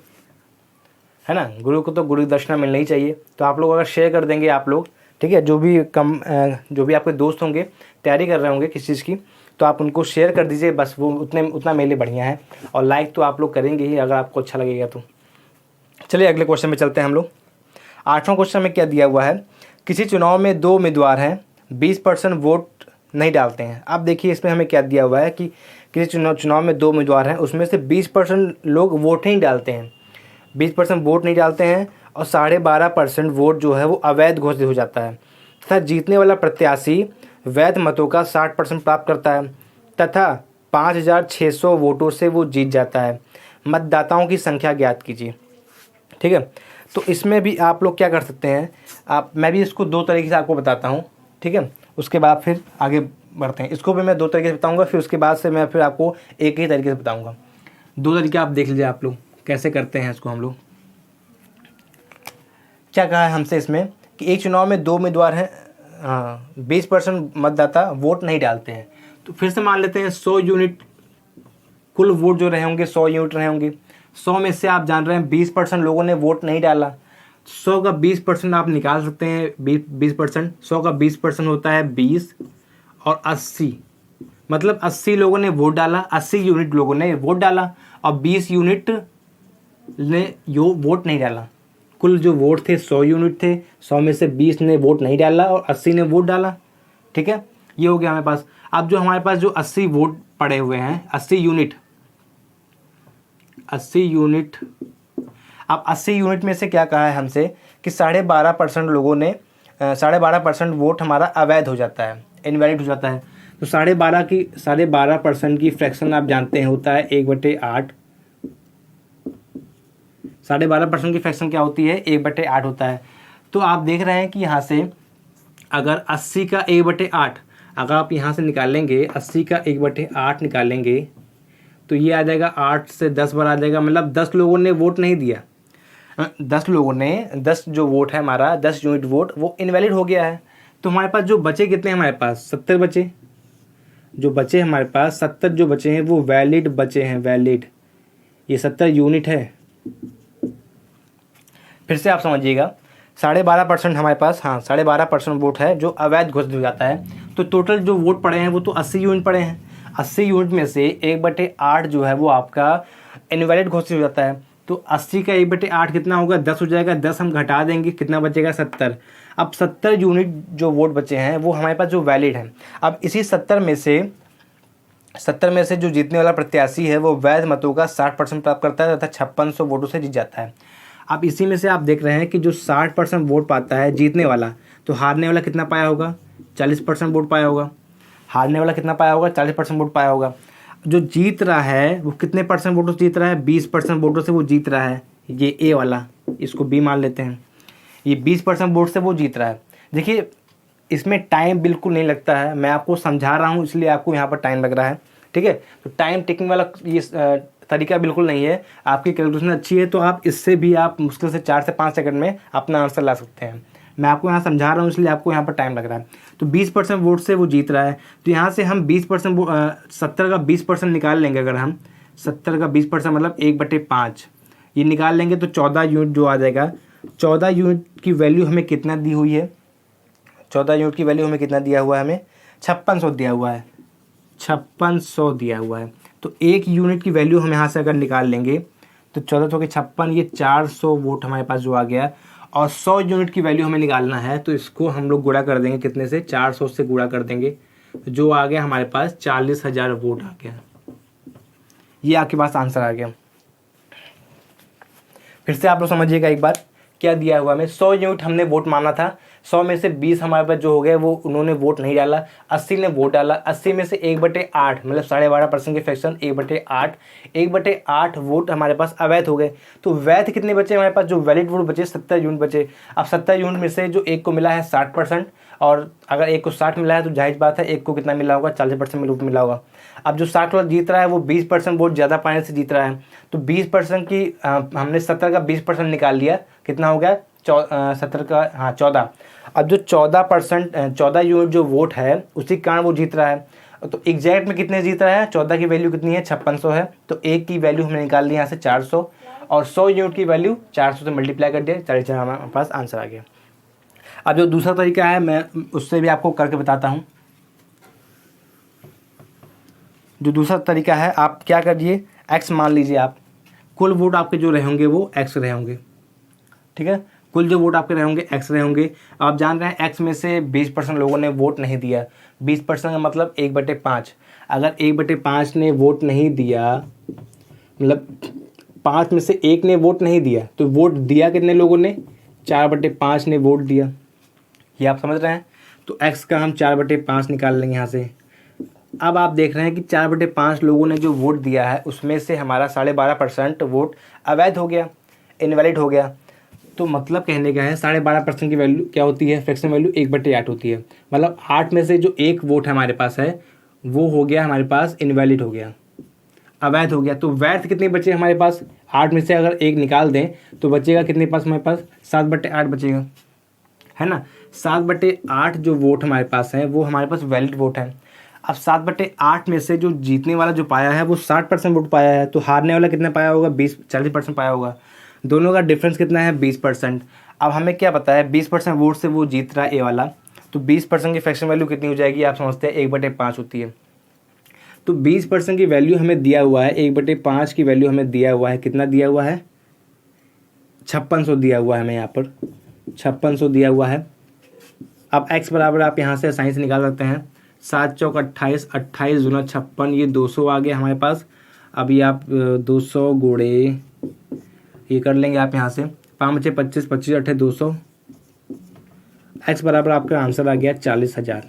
है ना। गुरु को तो गुरु दक्षिणा मिलना ही चाहिए। तो आप लोग अगर शेयर कर देंगे आप लोग, ठीक है, जो भी आपके दोस्त होंगे तैयारी कर रहे होंगे किसी चीज़ की, तो आप उनको शेयर कर दीजिए, बस वो उतना मेरे लिए बढ़िया है। और लाइक तो आप लोग करेंगे ही अगर आपको अच्छा लगेगा तो। चलिए अगले क्वेश्चन में चलते हैं हम लोग। 8वां क्वेश्चन में क्या दिया हुआ है, किसी चुनाव में 2 उम्मीदवार हैं, 20% वोट नहीं डालते हैं। अब देखिए इसमें हमें क्या दिया हुआ है कि किसी चुनाव में 2 उम्मीदवार हैं, उसमें से 20% लोग वोट नहीं डालते हैं, 20% वोट नहीं डालते हैं, और 12.5% वोट जो है वो अवैध घोषित हो जाता है, तथा जीतने वाला प्रत्याशी वैध मतों का 60% प्राप्त करता है तथा 5,600 वोटों से वो जीत जाता है। मतदाताओं की संख्या ज्ञात कीजिए, ठीक है। तो इसमें भी आप लोग क्या कर सकते हैं, मैं भी इसको 2 तरीके से आपको बताता हूँ, ठीक है। उसके बाद फिर आगे बढ़ते हैं। इसको भी मैं 2 तरीके से बताऊँगा, फिर उसके बाद से मैं फिर आपको एक ही तरीके से बताऊँगा। 2 तरीके आप देख लीजिए आप लोग कैसे करते हैं इसको। हम लोग क्या कहा है हमसे इसमें कि एक चुनाव में 2 उम्मीदवार हैं, 20% मतदाता वोट नहीं डालते हैं। तो फिर से मान लेते हैं 100 यूनिट कुल वोट जो रहे होंगे 100 यूनिट रहे होंगे। 100 में से आप जान रहे हैं 20% लोगों ने वोट नहीं डाला। 100 का 20% आप निकाल सकते हैं, 20%, 100 का 20% होता है 20, और 80 मतलब 80 लोगों ने वोट डाला, 80 यूनिट लोगों ने वोट डाला, और 20 यूनिट ने वोट नहीं डाला। कुल जो वोट थे 100 यूनिट थे, 100 में से 20 ने वोट नहीं डाला और 80 ने वोट डाला, ठीक है। ये हो गया हमारे पास। अब जो हमारे पास जो 80 वोट पड़े हुए हैं, 80 यूनिट, 80 यूनिट। अब 80 यूनिट में से क्या कहा है हमसे कि 12.5% लोगों ने 12.5% वोट हमारा अवैध हो जाता है, इनवैलिड हो जाता है। तो 12.5% की फ्रैक्शन आप जानते हैं होता है 1/8। 12.5% की फ्रैक्शन क्या होती है, 1/8 होता है। तो आप देख रहे हैं कि यहाँ से अगर 80 का 1/8 अगर आप यहाँ से निकालेंगे, 80 का 1/8 निकालेंगे तो ये आ जाएगा 8 से 10 बार आ जाएगा, मतलब 10 लोगों ने वोट नहीं दिया। 10 लोगों ने 10 जो वोट है हमारा 10 यूनिट वोट वो इनवैलिड हो गया है। तो हमारे पास जो बचे कितने, हमारे पास 70 बचे। जो बचे हमारे पास 70 जो बचे हैं वो वैलिड बचे हैं, वैलिड। ये 70 यूनिट है। फिर से आप समझिएगा, 12.5% हमारे पास, हाँ 12.5% वोट है जो अवैध घोषित हो जाता है। तो टोटल जो वोट पड़े हैं वो तो 80 यूनिट पड़े हैं। 80 यूनिट में से 1/8 जो है वो आपका इनवैलिड घोषित हो जाता है। तो 80 का 1/8 कितना होगा, 10 हो जाएगा। 10 हम घटा देंगे, कितना बचेगा, 70। अब 70 यूनिट जो वोट बचे हैं वो हमारे पास जो वैलिड हैं। अब इसी 70 में से जो जीतने वाला प्रत्याशी है वो वैध मतों का 60% प्राप्त करता है तथा 5600 वोटों से जीत जाता है। अब इसी में से आप देख रहे हैं कि जो 60% वोट पाता है जीतने वाला, तो हारने वाला कितना पाया होगा, 40% वोट पाया होगा। हारने वाला कितना पाया होगा, 40% वोट पाया होगा। जो जीत रहा है वो कितने परसेंट वोटों से जीत रहा है, 20% वोटों से वो जीत रहा है। ये ए वाला, इसको बी मान लेते हैं। ये 20% वोट से वो जीत रहा है। देखिए इसमें टाइम बिल्कुल नहीं लगता है, मैं आपको समझा रहा हूँ इसलिए आपको यहाँ पर टाइम लग रहा है, ठीक है। तो टाइम टेकिंग वाला ये तरीका बिल्कुल नहीं है। आपकी कैलकुलेशन अच्छी है तो आप इससे भी आप मुश्किल से 4 से 5 सेकंड में अपना आंसर ला सकते हैं। मैं आपको यहाँ समझा रहा हूँ इसलिए आपको यहाँ पर टाइम लग रहा है। तो 20% वोट से वो जीत रहा है। तो यहाँ से हम 20% 70 का 20% निकाल लेंगे। अगर हम 70 का 20% मतलब 1/5 ये निकाल लेंगे तो 14 यूनिट जो आ जाएगा। 14 यूनिट की वैल्यू हमें कितना दी हुई है, 14 यूनिट की वैल्यू हमें कितना दिया हुआ है, हमें 5600 दिया हुआ है, 5600 दिया हुआ है। तो 1 यूनिट की वैल्यू हम यहाँ से अगर निकाल लेंगे तो 1400 के 56, ये 400 वोट हमारे पास जो आ गया। और 100 यूनिट की वैल्यू हमें निकालना है तो इसको हम लोग गुणा कर देंगे, कितने से, 400 से गुणा कर देंगे। तो जो आ गया हमारे पास 40,000 वोट आ गया। ये आपके पास आंसर आ गया। फिर से आप लोग समझिएगा एक बार क्या दिया हुआ हमें। 100 यूनिट हमने वोट माना था, 100 में से 20 हमारे पास जो हो गए वो उन्होंने वोट नहीं डाला, 80 ने वोट डाला। 80 में से 1/8 मतलब 12.5% की फ्रैक्शन 1/8, 1/8 वोट हमारे पास अवैध हो गए। तो वैध कितने बचे हमारे पास, जो वैलिड वोट बचे 70 यूनिट बचे। अब 70 यूनिट में से जो एक को मिला है 60%, और अगर एक को 60 मिला है तो जाहिर बात है एक को कितना मिला होगा, 40% वोट मिला होगा। अब जो 60 वाला जीत रहा है वो 20% वोट ज़्यादा पाने से जीत रहा है। तो 20% की हमने 70 का 20% निकाल लिया, कितना हो गया, 70 का, हाँ 14। अब जो 14 यूनिट जो वोट है उसी के कारण वो जीत रहा है। तो एग्जैक्ट में कितने जीत रहा है, 14 की वैल्यू कितनी है, 5600 है। तो एक की वैल्यू हमने निकाल ली यहाँ से 400, और 100 यूनिट की वैल्यू 400 से मल्टीप्लाई कर दिया, 40,000 हमारे पास आंसर आ गया। अब जो दूसरा तरीका है मैं उससे भी आपको करके बताता हूँ। जो दूसरा तरीका है, आप क्या करिए, एक्स मान लीजिए, आप कुल वोट आपके जो रहे होंगे वो एक्स रहे होंगे, ठीक है। कुल जो वोट आपके रहे होंगे एक्स रहे होंगे। आप जान रहे हैं एक्स में से 20% लोगों ने वोट नहीं दिया। 20% का मतलब 1/5। अगर 1/5 ने वोट नहीं दिया, मतलब 5 में से 1 ने वोट नहीं दिया, तो वोट दिया कितने लोगों ने, 4/5 ने वोट दिया। ये आप समझ रहे हैं। तो एक्स का हम 4/5 निकाल लेंगे यहाँ से। अब आप देख रहे हैं कि 4/5 लोगों ने जो वोट दिया है उसमें से हमारा 12.5% वोट अवैध हो गया, इनवैलिड हो गया। तो मतलब कहने का है 12.5% की वैल्यू क्या होती है, फ्रैक्शन वैल्यू 1/8 होती है। मतलब 8 में से जो एक वोट हमारे पास है वो हो गया हमारे पास इनवैलिड हो गया, अवैध हो गया। तो वैध कितने बचे हमारे पास, 8 में से अगर एक निकाल दें तो बचेगा कितने पास, हमारे पास 7/8 बचेगा, है ना। 7/8 जो वोट हमारे पास है वो हमारे पास वैलिड वोट है। अब 7/8 में से जो जीतने वाला जो पाया है वो 60% वोट पाया है, तो हारने वाला कितना पाया होगा, 40% पाया होगा। दोनों का डिफरेंस कितना है, 20%। अब हमें क्या पता है 20% वोट से वो जीत रहा है ए वाला, तो 20% की फ्रैक्शन वैल्यू कितनी हो जाएगी, आप समझते हैं 1/5 होती है। तो 20% की वैल्यू हमें दिया हुआ है, 1/5 की वैल्यू हमें दिया हुआ है, कितना दिया हुआ है, 5600 दिया हुआ है हमें यहाँ पर, 5600 दिया हुआ है। अब x बराबर आप यहाँ से आसानी से निकाल सकते हैं, 7 चौक 28, 28 दूना 56, ये 200 आ गया हमारे पास। अभी आप 200 गुणे ये कर लेंगे आप यहाँ से, 5 × 25, 25 × 8 200, x बराबर आपका आंसर आ गया 40,000।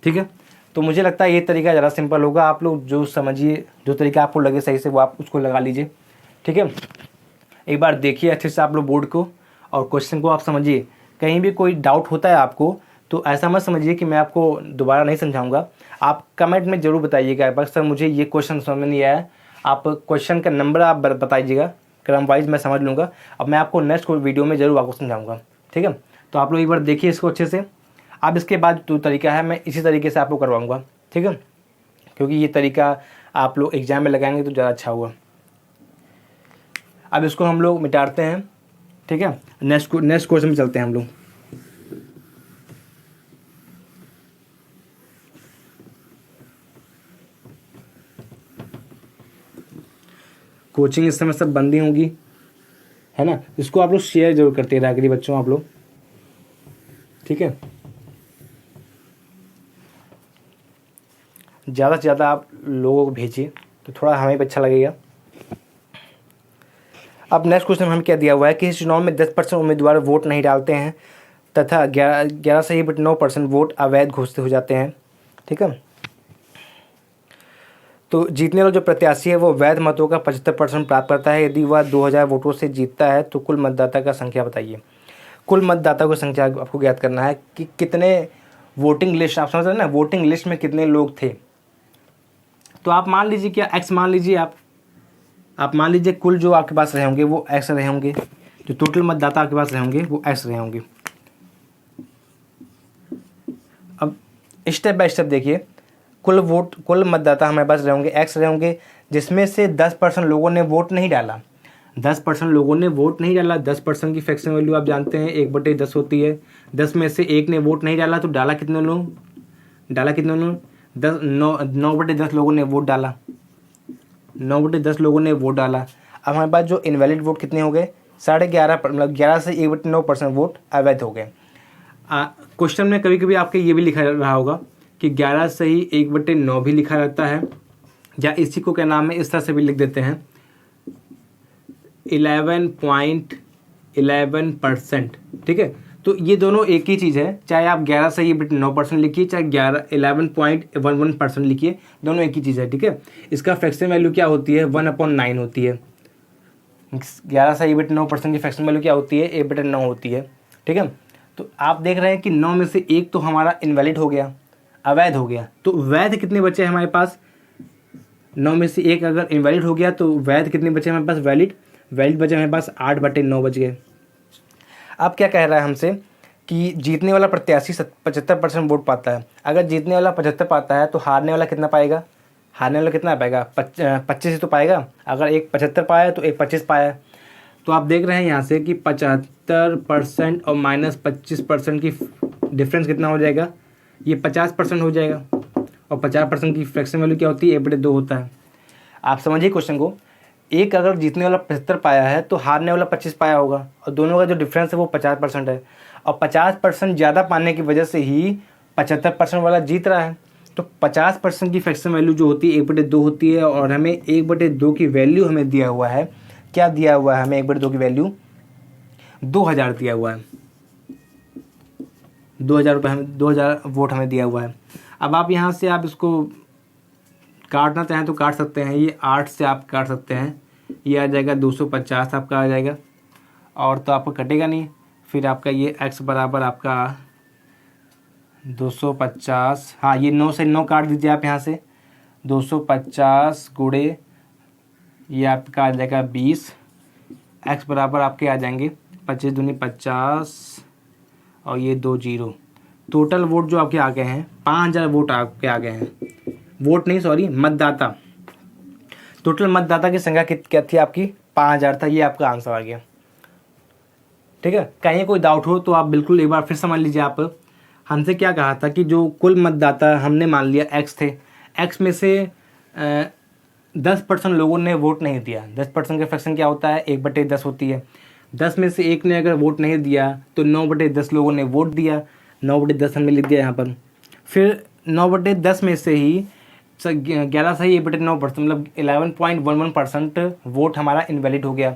ठीक है, तो मुझे लगता है ये तरीका ज़्यादा सिंपल होगा। आप लोग जो समझिए, जो तरीका आपको लगे सही से वो आप उसको लगा लीजिए। ठीक है, एक बार देखिए अच्छे से आप लोग बोर्ड को और क्वेश्चन को आप समझिए। कहीं भी कोई डाउट होता है आपको तो ऐसा मत समझिए कि मैं आपको दोबारा नहीं समझाऊंगा। आप कमेंट में ज़रूर बताइएगा, बस सर मुझे ये क्वेश्चन समझ में नहीं आया। आप क्वेश्चन का नंबर आप बताइएगा, क्रम वाइज मैं समझ लूँगा। अब मैं आपको नेक्स्ट वीडियो में ज़रूर आपको समझाऊँगा। ठीक है, तो आप लोग एक बार देखिए इसको अच्छे से। अब इसके बाद जो तरीका है मैं इसी तरीके से आपको करवाऊँगा। ठीक है, क्योंकि ये तरीका आप लोग एग्जाम में लगाएंगे तो ज़्यादा अच्छा होगा। अब इसको हम लोग मिटाते हैं। ठीक है, नेक्स्ट क्वेश्चन में चलते हैं हम लोग। कोचिंग इस समय सब बंदी होंगी, है ना। इसको आप लोग शेयर जरूर करते रहा करिए बच्चों आप लोग। ठीक है, ज़्यादा से ज़्यादा आप लोगों को भेजिए तो थोड़ा हमें भी अच्छा लगेगा। अब नेक्स्ट क्वेश्चन हमें क्या दिया हुआ है कि इस चुनाव में 10% उम्मीदवार वोट नहीं डालते हैं तथा 11.9% वोट अवैध घोषित हो जाते हैं। ठीक है, तो जीतने वाला जो प्रत्याशी है वो वैध मतों का 75% प्राप्त करता है। यदि वह 2000 वोटों से जीतता है तो कुल मतदाता का संख्या बताइए। कुल मतदाता की संख्या आपको ज्ञात करना है कि कितने वोटिंग लिस्ट, आप समझ रहे हैं ना, वोटिंग लिस्ट में कितने लोग थे। तो आप मान लीजिए, क्या एक्स मान लीजिए, आप मान लीजिए कुल जो आपके पास रहे होंगे वो एक्स रहे होंगे, जो टोटल मतदाता आपके पास रहे होंगे वो एक्स रहे होंगे। अब स्टेप बाय स्टेप देखिए, कुल मतदाता हमारे पास रहे होंगे एक्स रहे होंगे, जिसमें से 10% लोगों ने वोट नहीं डाला। 10% लोगों ने वोट नहीं डाला। 10% की फ्रैक्शन वैल्यू आप जानते हैं 1/10 होती है। 10 में से एक ने वोट नहीं डाला तो डाला कितने लोग, 9/10 लोगों ने वोट डाला। 9/10 लोगों ने वोट डाला। अब हमारे पास जो इनवैलिड वोट कितने हो गए, 11.5, मतलब 11 से 1/9% वोट अवैध हो गए। क्वेश्चन में कभी कभी आपके ये भी लिखा रहा होगा कि 11 से ही 1/9 भी लिखा रहता है, या इसी को क्या नाम है, इस तरह से भी लिख देते हैं 11.11%। ठीक है, तो ये दोनों एक ही चीज़ है, चाहे आप 11 से ही 9% लिखिए, चाहे 11.11% लिखिए, दोनों एक ही चीज़ है। ठीक है, इसका फ्रैक्शन वैल्यू क्या होती है, 1/9 होती है। 11 से 1/9% की फ्रैक्शन वैल्यू क्या होती है, 1/9 होती है। ठीक है, तो आप देख रहे हैं कि 9 में से एक तो हमारा इनवैलिड हो गया, अवैध हो गया। तो वैध कितने बचे हमारे पास, 9 में से एक अगर इनवैलिड हो गया तो वैध कितने बचे हमारे पास, वैलिड बचे हमारे पास 8/9 बच गए। अब क्या कह रहा है हमसे कि जीतने वाला प्रत्याशी 75% वोट पाता है। अगर जीतने वाला 75 पाता है तो हारने वाला कितना पाएगा, हारने वाला कितना पाएगा, 25 ही तो पाएगा। अगर एक 75 पाया तो एक 25 पाया। तो आप देख रहे हैं यहाँ से कि 75% और -25% की डिफरेंस कितना हो जाएगा, ये 50% हो जाएगा। और 50% की फ्रैक्शन वैल्यू क्या होती है, 1/2 होता है। आप समझिए क्वेश्चन को, एक अगर जीतने वाला 75 पाया है तो हारने वाला 25 पाया होगा, और दोनों का जो डिफरेंस है वो 50% है। और 50% ज़्यादा पाने की वजह से ही 75% वाला जीत रहा है। तो 50% की फ्रैक्शन वैल्यू जो होती है 1/2 होती है, और हमें 1/2 की वैल्यू हमें दिया हुआ है, क्या दिया हुआ है हमें, 1/2 की वैल्यू 2000 दिया हुआ है। 2000 रुपये हमें, 2000 वोट हमें दिया हुआ है। अब आप यहाँ से आप इसको काटना चाहें तो काट सकते हैं, ये 8 से आप काट सकते हैं, ये आ जाएगा 250 आपका आ जाएगा, और तो आपको कटेगा नहीं। फिर आपका ये x बराबर आपका 250, हाँ ये 9 से 9 काट दीजिए आप यहाँ से, 250 गुणे ये आपका आ जाएगा 20, x बराबर आपके आ जाएंगे 25 दूनी 50 और ये 2 0। टोटल वोट जो आपके आ गए हैं 5000 वोट आपके आ गए हैं, वोट नहीं सॉरी मतदाता। टोटल मतदाता की संख्या क्या थी आपकी, 5000 था, ये आपका आंसर आ गया। ठीक है, कहीं कोई डाउट हो तो आप बिल्कुल एक बार फिर समझ लीजिए। आप हमसे क्या कहा था कि जो कुल मतदाता हमने मान लिया एक्स थे, एक्स में से 10% लोगों ने वोट नहीं दिया। 10% का फ्रैक्शन क्या होता है, 1/10 होती है। 10 में से एक ने अगर वोट नहीं दिया तो 9/10 लोगों ने वोट दिया, 9/10 हमने लिख दिया यहाँ पर। फिर 9/10 में से ही 11 सही 1/9%, मतलब 11.11% वोट हमारा इनवैलिड हो गया।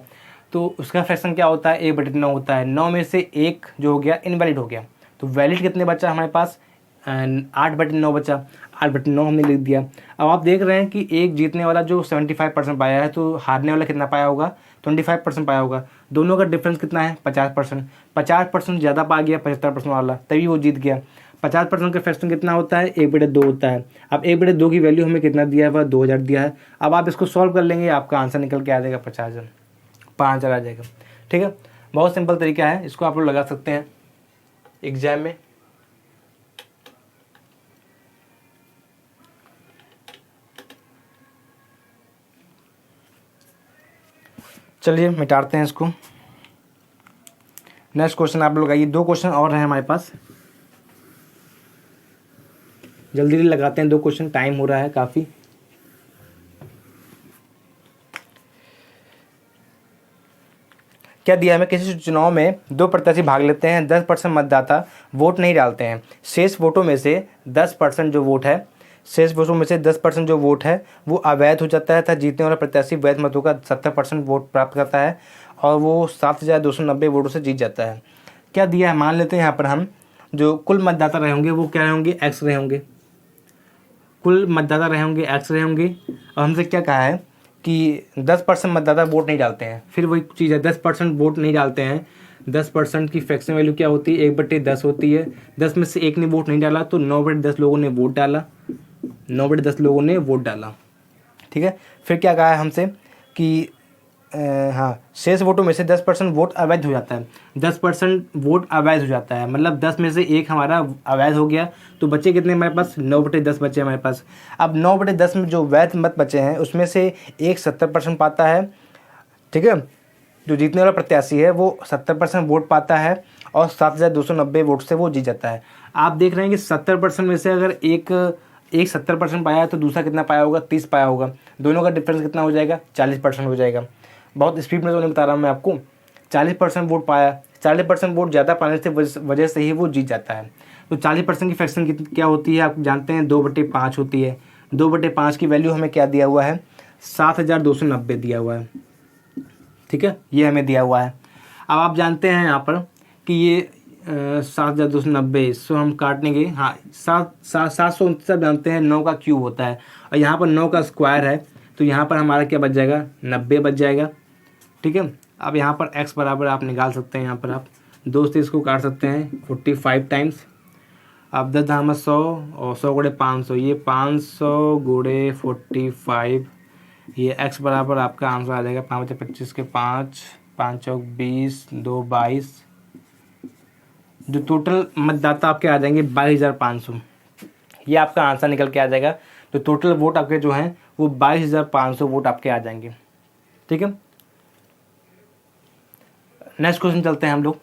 तो उसका फ्रैक्शन क्या होता है, 1/9 होता है। 9 में से 1 जो हो गया इनवैलिड हो गया। तो वैलिड कितने बचा हमारे पास, 8/9 बचा। 8/9 हमने लिख दिया। अब आप देख रहे हैं कि एक जीतने वाला जो 75% पाया है, तो हारने वाला कितना पाया होगा, 25% पाया होगा। दोनों का डिफरेंस कितना है, 50%। 50% ज़्यादा पा गया 75% वाला, तभी वो जीत गया। 50% का फ्रैक्शन कितना होता है, 1/2 होता है। अब 1/2 की वैल्यू हमें कितना दिया है, वह 2000 दिया है। अब आप इसको सॉल्व कर लेंगे, आपका आंसर निकल के आ जाएगा 50,000, 5,000 आ जाएगा। ठीक है, बहुत सिंपल तरीका है, इसको आप लोग लगा सकते हैं एग्जाम में। चलिए मिटाते हैं इसको। नेक्स्ट क्वेश्चन आप लोग आइए, 2 क्वेश्चन और हैं हमारे पास, जल्दी जल्दी लगाते हैं 2 क्वेश्चन, टाइम हो रहा है काफ़ी। क्या दिया हमें, किसी चुनाव में 2 प्रत्याशी भाग लेते हैं, 10% मतदाता वोट नहीं डालते हैं। शेष वोटों में से 10% जो वोट है, शेष वोटों में से 10% जो वोट है वो अवैध हो जाता है तथा जीतने वाला प्रत्याशी वैध मतों का 70% वोट प्राप्त करता है और वो 7,290 वोटों से जीत जाता है। क्या दिया है, मान लेते हैं यहाँ पर हम जो कुल मतदाता रहे होंगे वो क्या रहे होंगे, एक्स रहे होंगे। कुल मतदाता रहे होंगे एक्स रहे होंगे, और हमसे क्या कहा है कि 10% मतदाता वोट नहीं डालते हैं। फिर वही चीज़ है, 10% वोट नहीं डालते हैं। 10% की फ्रैक्शन वैल्यू क्या होती है, 1/10 होती है। 10 में से 1 ने वोट नहीं डाला, तो 9/10 लोगों ने वोट डाला। 9/10 लोगों ने वोट डाला। ठीक है, फिर क्या कहा है हमसे कि हाँ, शेष वोटों में से 10% वोट अवैध हो जाता है। 10% वोट अवैध हो जाता है, मतलब 10 में से 1 हमारा अवैध हो गया, तो बचे कितने हमारे पास, 9/10 बचे हमारे पास। अब 9/10 में जो वैध मत बचे हैं उसमें से एक 70% पाता है। ठीक है, जो जीतने वाला प्रत्याशी है वो 70% वोट पाता है और 7,290 वोट से वो जीत जाता है। आप देख रहे हैं कि 70% में से अगर एक 70% पाया है तो दूसरा कितना पाया होगा, 30 पाया होगा। दोनों का डिफरेंस कितना हो जाएगा, 40% हो जाएगा। बहुत स्पीड में तो नहीं बता रहा हूँ मैं आपको। 40% वोट पाया, 40% वोट ज़्यादा पाने से वजह से ही वो जीत जाता है। तो 40% की फ्रैक्शन क्या होती है, आप जानते हैं, 2/5 होती है। 2/5 की वैल्यू हमें क्या दिया हुआ है, 7,290 दिया हुआ है। ठीक है, ये हमें दिया हुआ है। अब आप जानते हैं यहाँ पर कि ये 7,290, इसको हम काटेंगे, हाँ 749 जानते हैं, 9 का क्यूब होता है और यहाँ पर 9 का स्क्वायर है, तो यहाँ पर हमारा क्या बच जाएगा, 90 बच जाएगा। ठीक है, अब यहाँ पर x बराबर आप निकाल सकते हैं, यहाँ पर आप 2 से इसको काट सकते हैं 45 टाइम्स। अब 10 धामा 100 और 100 गुणे 500, ये 500 गुणे 45, ये x बराबर आपका आंसर आ जाएगा 5 × 25 के 5, 5 चौक 20, 2 22, जो टोटल मतदाता आपके आ जाएंगे 22,500। ये आपका आंसर निकल के आ जाएगा। तो टोटल वोट आपके जो हैं वो 22,500 वोट आपके आ जाएंगे। ठीक है, नेक्स्ट क्वेश्चन चलते हैं हम लोग।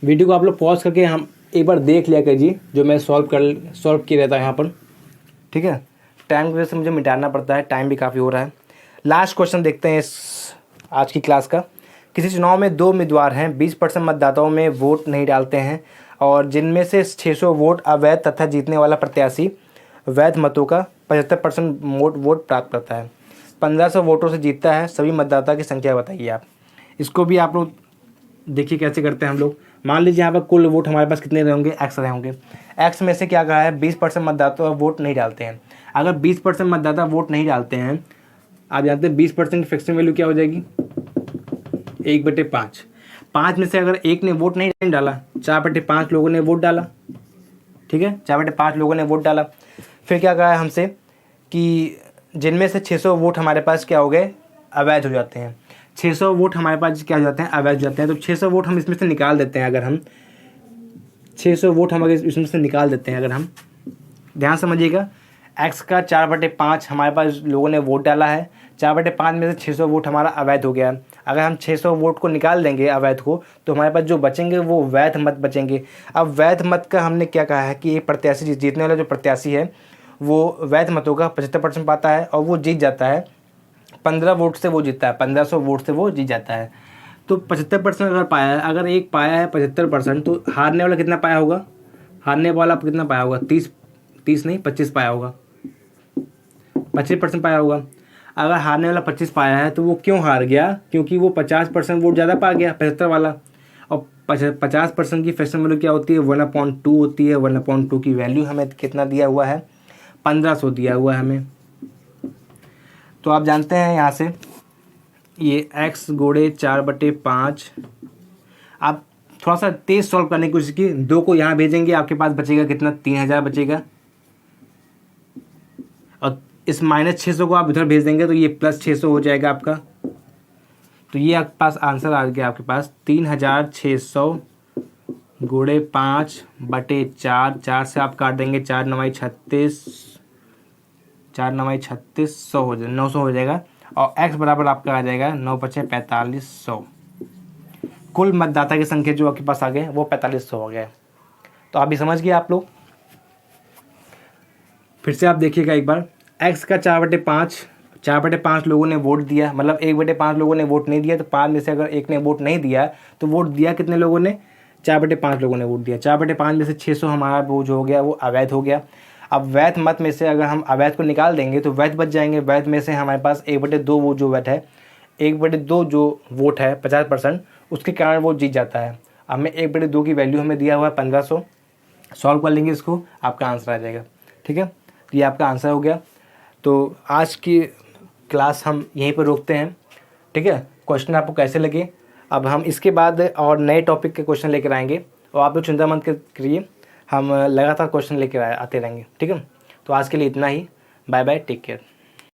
वीडियो को आप लोग पॉज करके हम एक बार देख लिया कीजिए, जो मैं सॉल्व किया रहता है यहाँ पर। ठीक है, टाइम की वजह से मुझे मिटाना पड़ता है, टाइम भी काफ़ी हो रहा है। लास्ट क्वेश्चन देखते हैं इस आज की क्लास का। किसी चुनाव में 2 उम्मीदवार हैं, 20% मतदाताओं में वोट नहीं डालते हैं और जिनमें से 600 वोट अवैध तथा जीतने वाला प्रत्याशी वैध मतों का 75% वोट प्राप्त करता है, 1500 वोटों से जीतता है। सभी मतदाता की संख्या बताइए आप। इसको भी आप लोग देखिए कैसे करते हैं हम लोग। मान लीजिए यहाँ पर कुल वोट हमारे पास कितने रहे होंगे, एक्स रहे होंगे। एक्स में से क्या कहा है, 20% मतदाता वोट नहीं डालते हैं। अगर 20% मतदाता वोट नहीं डालते हैं, आप जानते हैं 20% की फ्रैक्शन वैल्यू क्या हो जाएगी, 1/5। 5 में से अगर 1 ने वोट नहीं डाला, 4/5 लोगों ने वोट डाला। ठीक है, 4/5 लोगों ने वोट डाला। फिर क्या कहा है हमसे कि जिनमें से 600 वोट हमारे पास क्या हो गए, अवैध हो जाते हैं। 600 वोट हमारे पास क्या हो जाते हैं, अवैध हो जाते हैं। तो 600 वोट हम इसमें से निकाल देते हैं। अगर हम 600 वोट हम अगर इसमें से निकाल देते हैं, अगर हम ध्यान समझिएगा, एक्स का 4/5 हमारे पास लोगों ने वोट डाला है, 4/5 में से 600 वोट हमारा अवैध हो गया। अगर हम 600 वोट को निकाल देंगे अवैध को, तो हमारे पास जो बचेंगे वो वैध मत बचेंगे। अब वैध मत का हमने क्या कहा है कि ये प्रत्याशी जीतने वाला जो प्रत्याशी है वो वैध मतों का 75% पाता है और वो जीत जाता है। 15 वोट से वो जीतता है, 1500 वोट से वो जीत जाता है। तो 75% अगर पाया है, अगर एक पाया है 75%, तो हारने वाला कितना पाया होगा, हारने वाला कितना पाया होगा? 30 नहीं 25 पाया होगा, 25% पाया होगा। अगर हारने वाला 25 पाया है तो वो क्यों हार गया? क्योंकि वो 50% वोट ज़्यादा पा गया 75 वाला। और 50% की फ्रैक्शन वैल्यू क्या होती है? 1/2 होती है। 1/2 की वैल्यू हमें कितना दिया हुआ है? 1500 दिया हुआ है हमें। तो आप जानते हैं यहाँ से ये x गुणे 4/5। आप थोड़ा सा तेज़ सॉल्व करने की कोशिश की। 2 को यहाँ भेजेंगे, आपके पास बचेगा कितना? 3000 बचेगा। और इस -600 को आप उधर भेज देंगे तो ये +600 हो जाएगा आपका। तो ये आपके पास आंसर आ गया, आपके पास 3600 गुणे 5/4। 4 से आप काट देंगे, 4 9 36, 4 9 36, 100 हो जाए 900 हो जाएगा। और x बराबर आपका आ जाएगा 9 × 5 = 4500। कुल मतदाता की संख्या जो आपके पास आ गए वो 4500 हो गया। तो आप भी समझ गए आप लोग। फिर से आप देखिएगा एक बार, x का 4/5 लोगों ने वोट दिया, मतलब 1/5 लोगों ने वोट नहीं दिया। तो 5 में से अगर एक ने वोट नहीं दिया तो वोट दिया कितने लोगों ने? 4/5 लोगों ने वोट दिया। 4/5 में से 600 हमारा वो जो हो गया वो अवैध हो गया। अब वैध मत में से अगर हम अवैध को निकाल देंगे तो वैध बच जाएंगे। वैध में से हमारे पास 1/2 वो जो वैध है, 1/2 जो वोट है 50%, उसके कारण वो जीत जाता है। हमें 1/2 की वैल्यू हमें दिया हुआ है 1500। सॉल्व कर लेंगे इसको, आपका आंसर आ जाएगा। ठीक है, ये आपका आंसर हो गया। तो आज की क्लास हम यहीं पर रोकते हैं। ठीक है, क्वेश्चन आपको कैसे लगे? अब हम इसके बाद और नए टॉपिक के क्वेश्चन लेकर आएंगे और आप लोग चिंता मत करिए, हम लगातार क्वेश्चन लेकर आते रहेंगे। ठीक है, तो आज के लिए इतना ही। Bye bye, take care.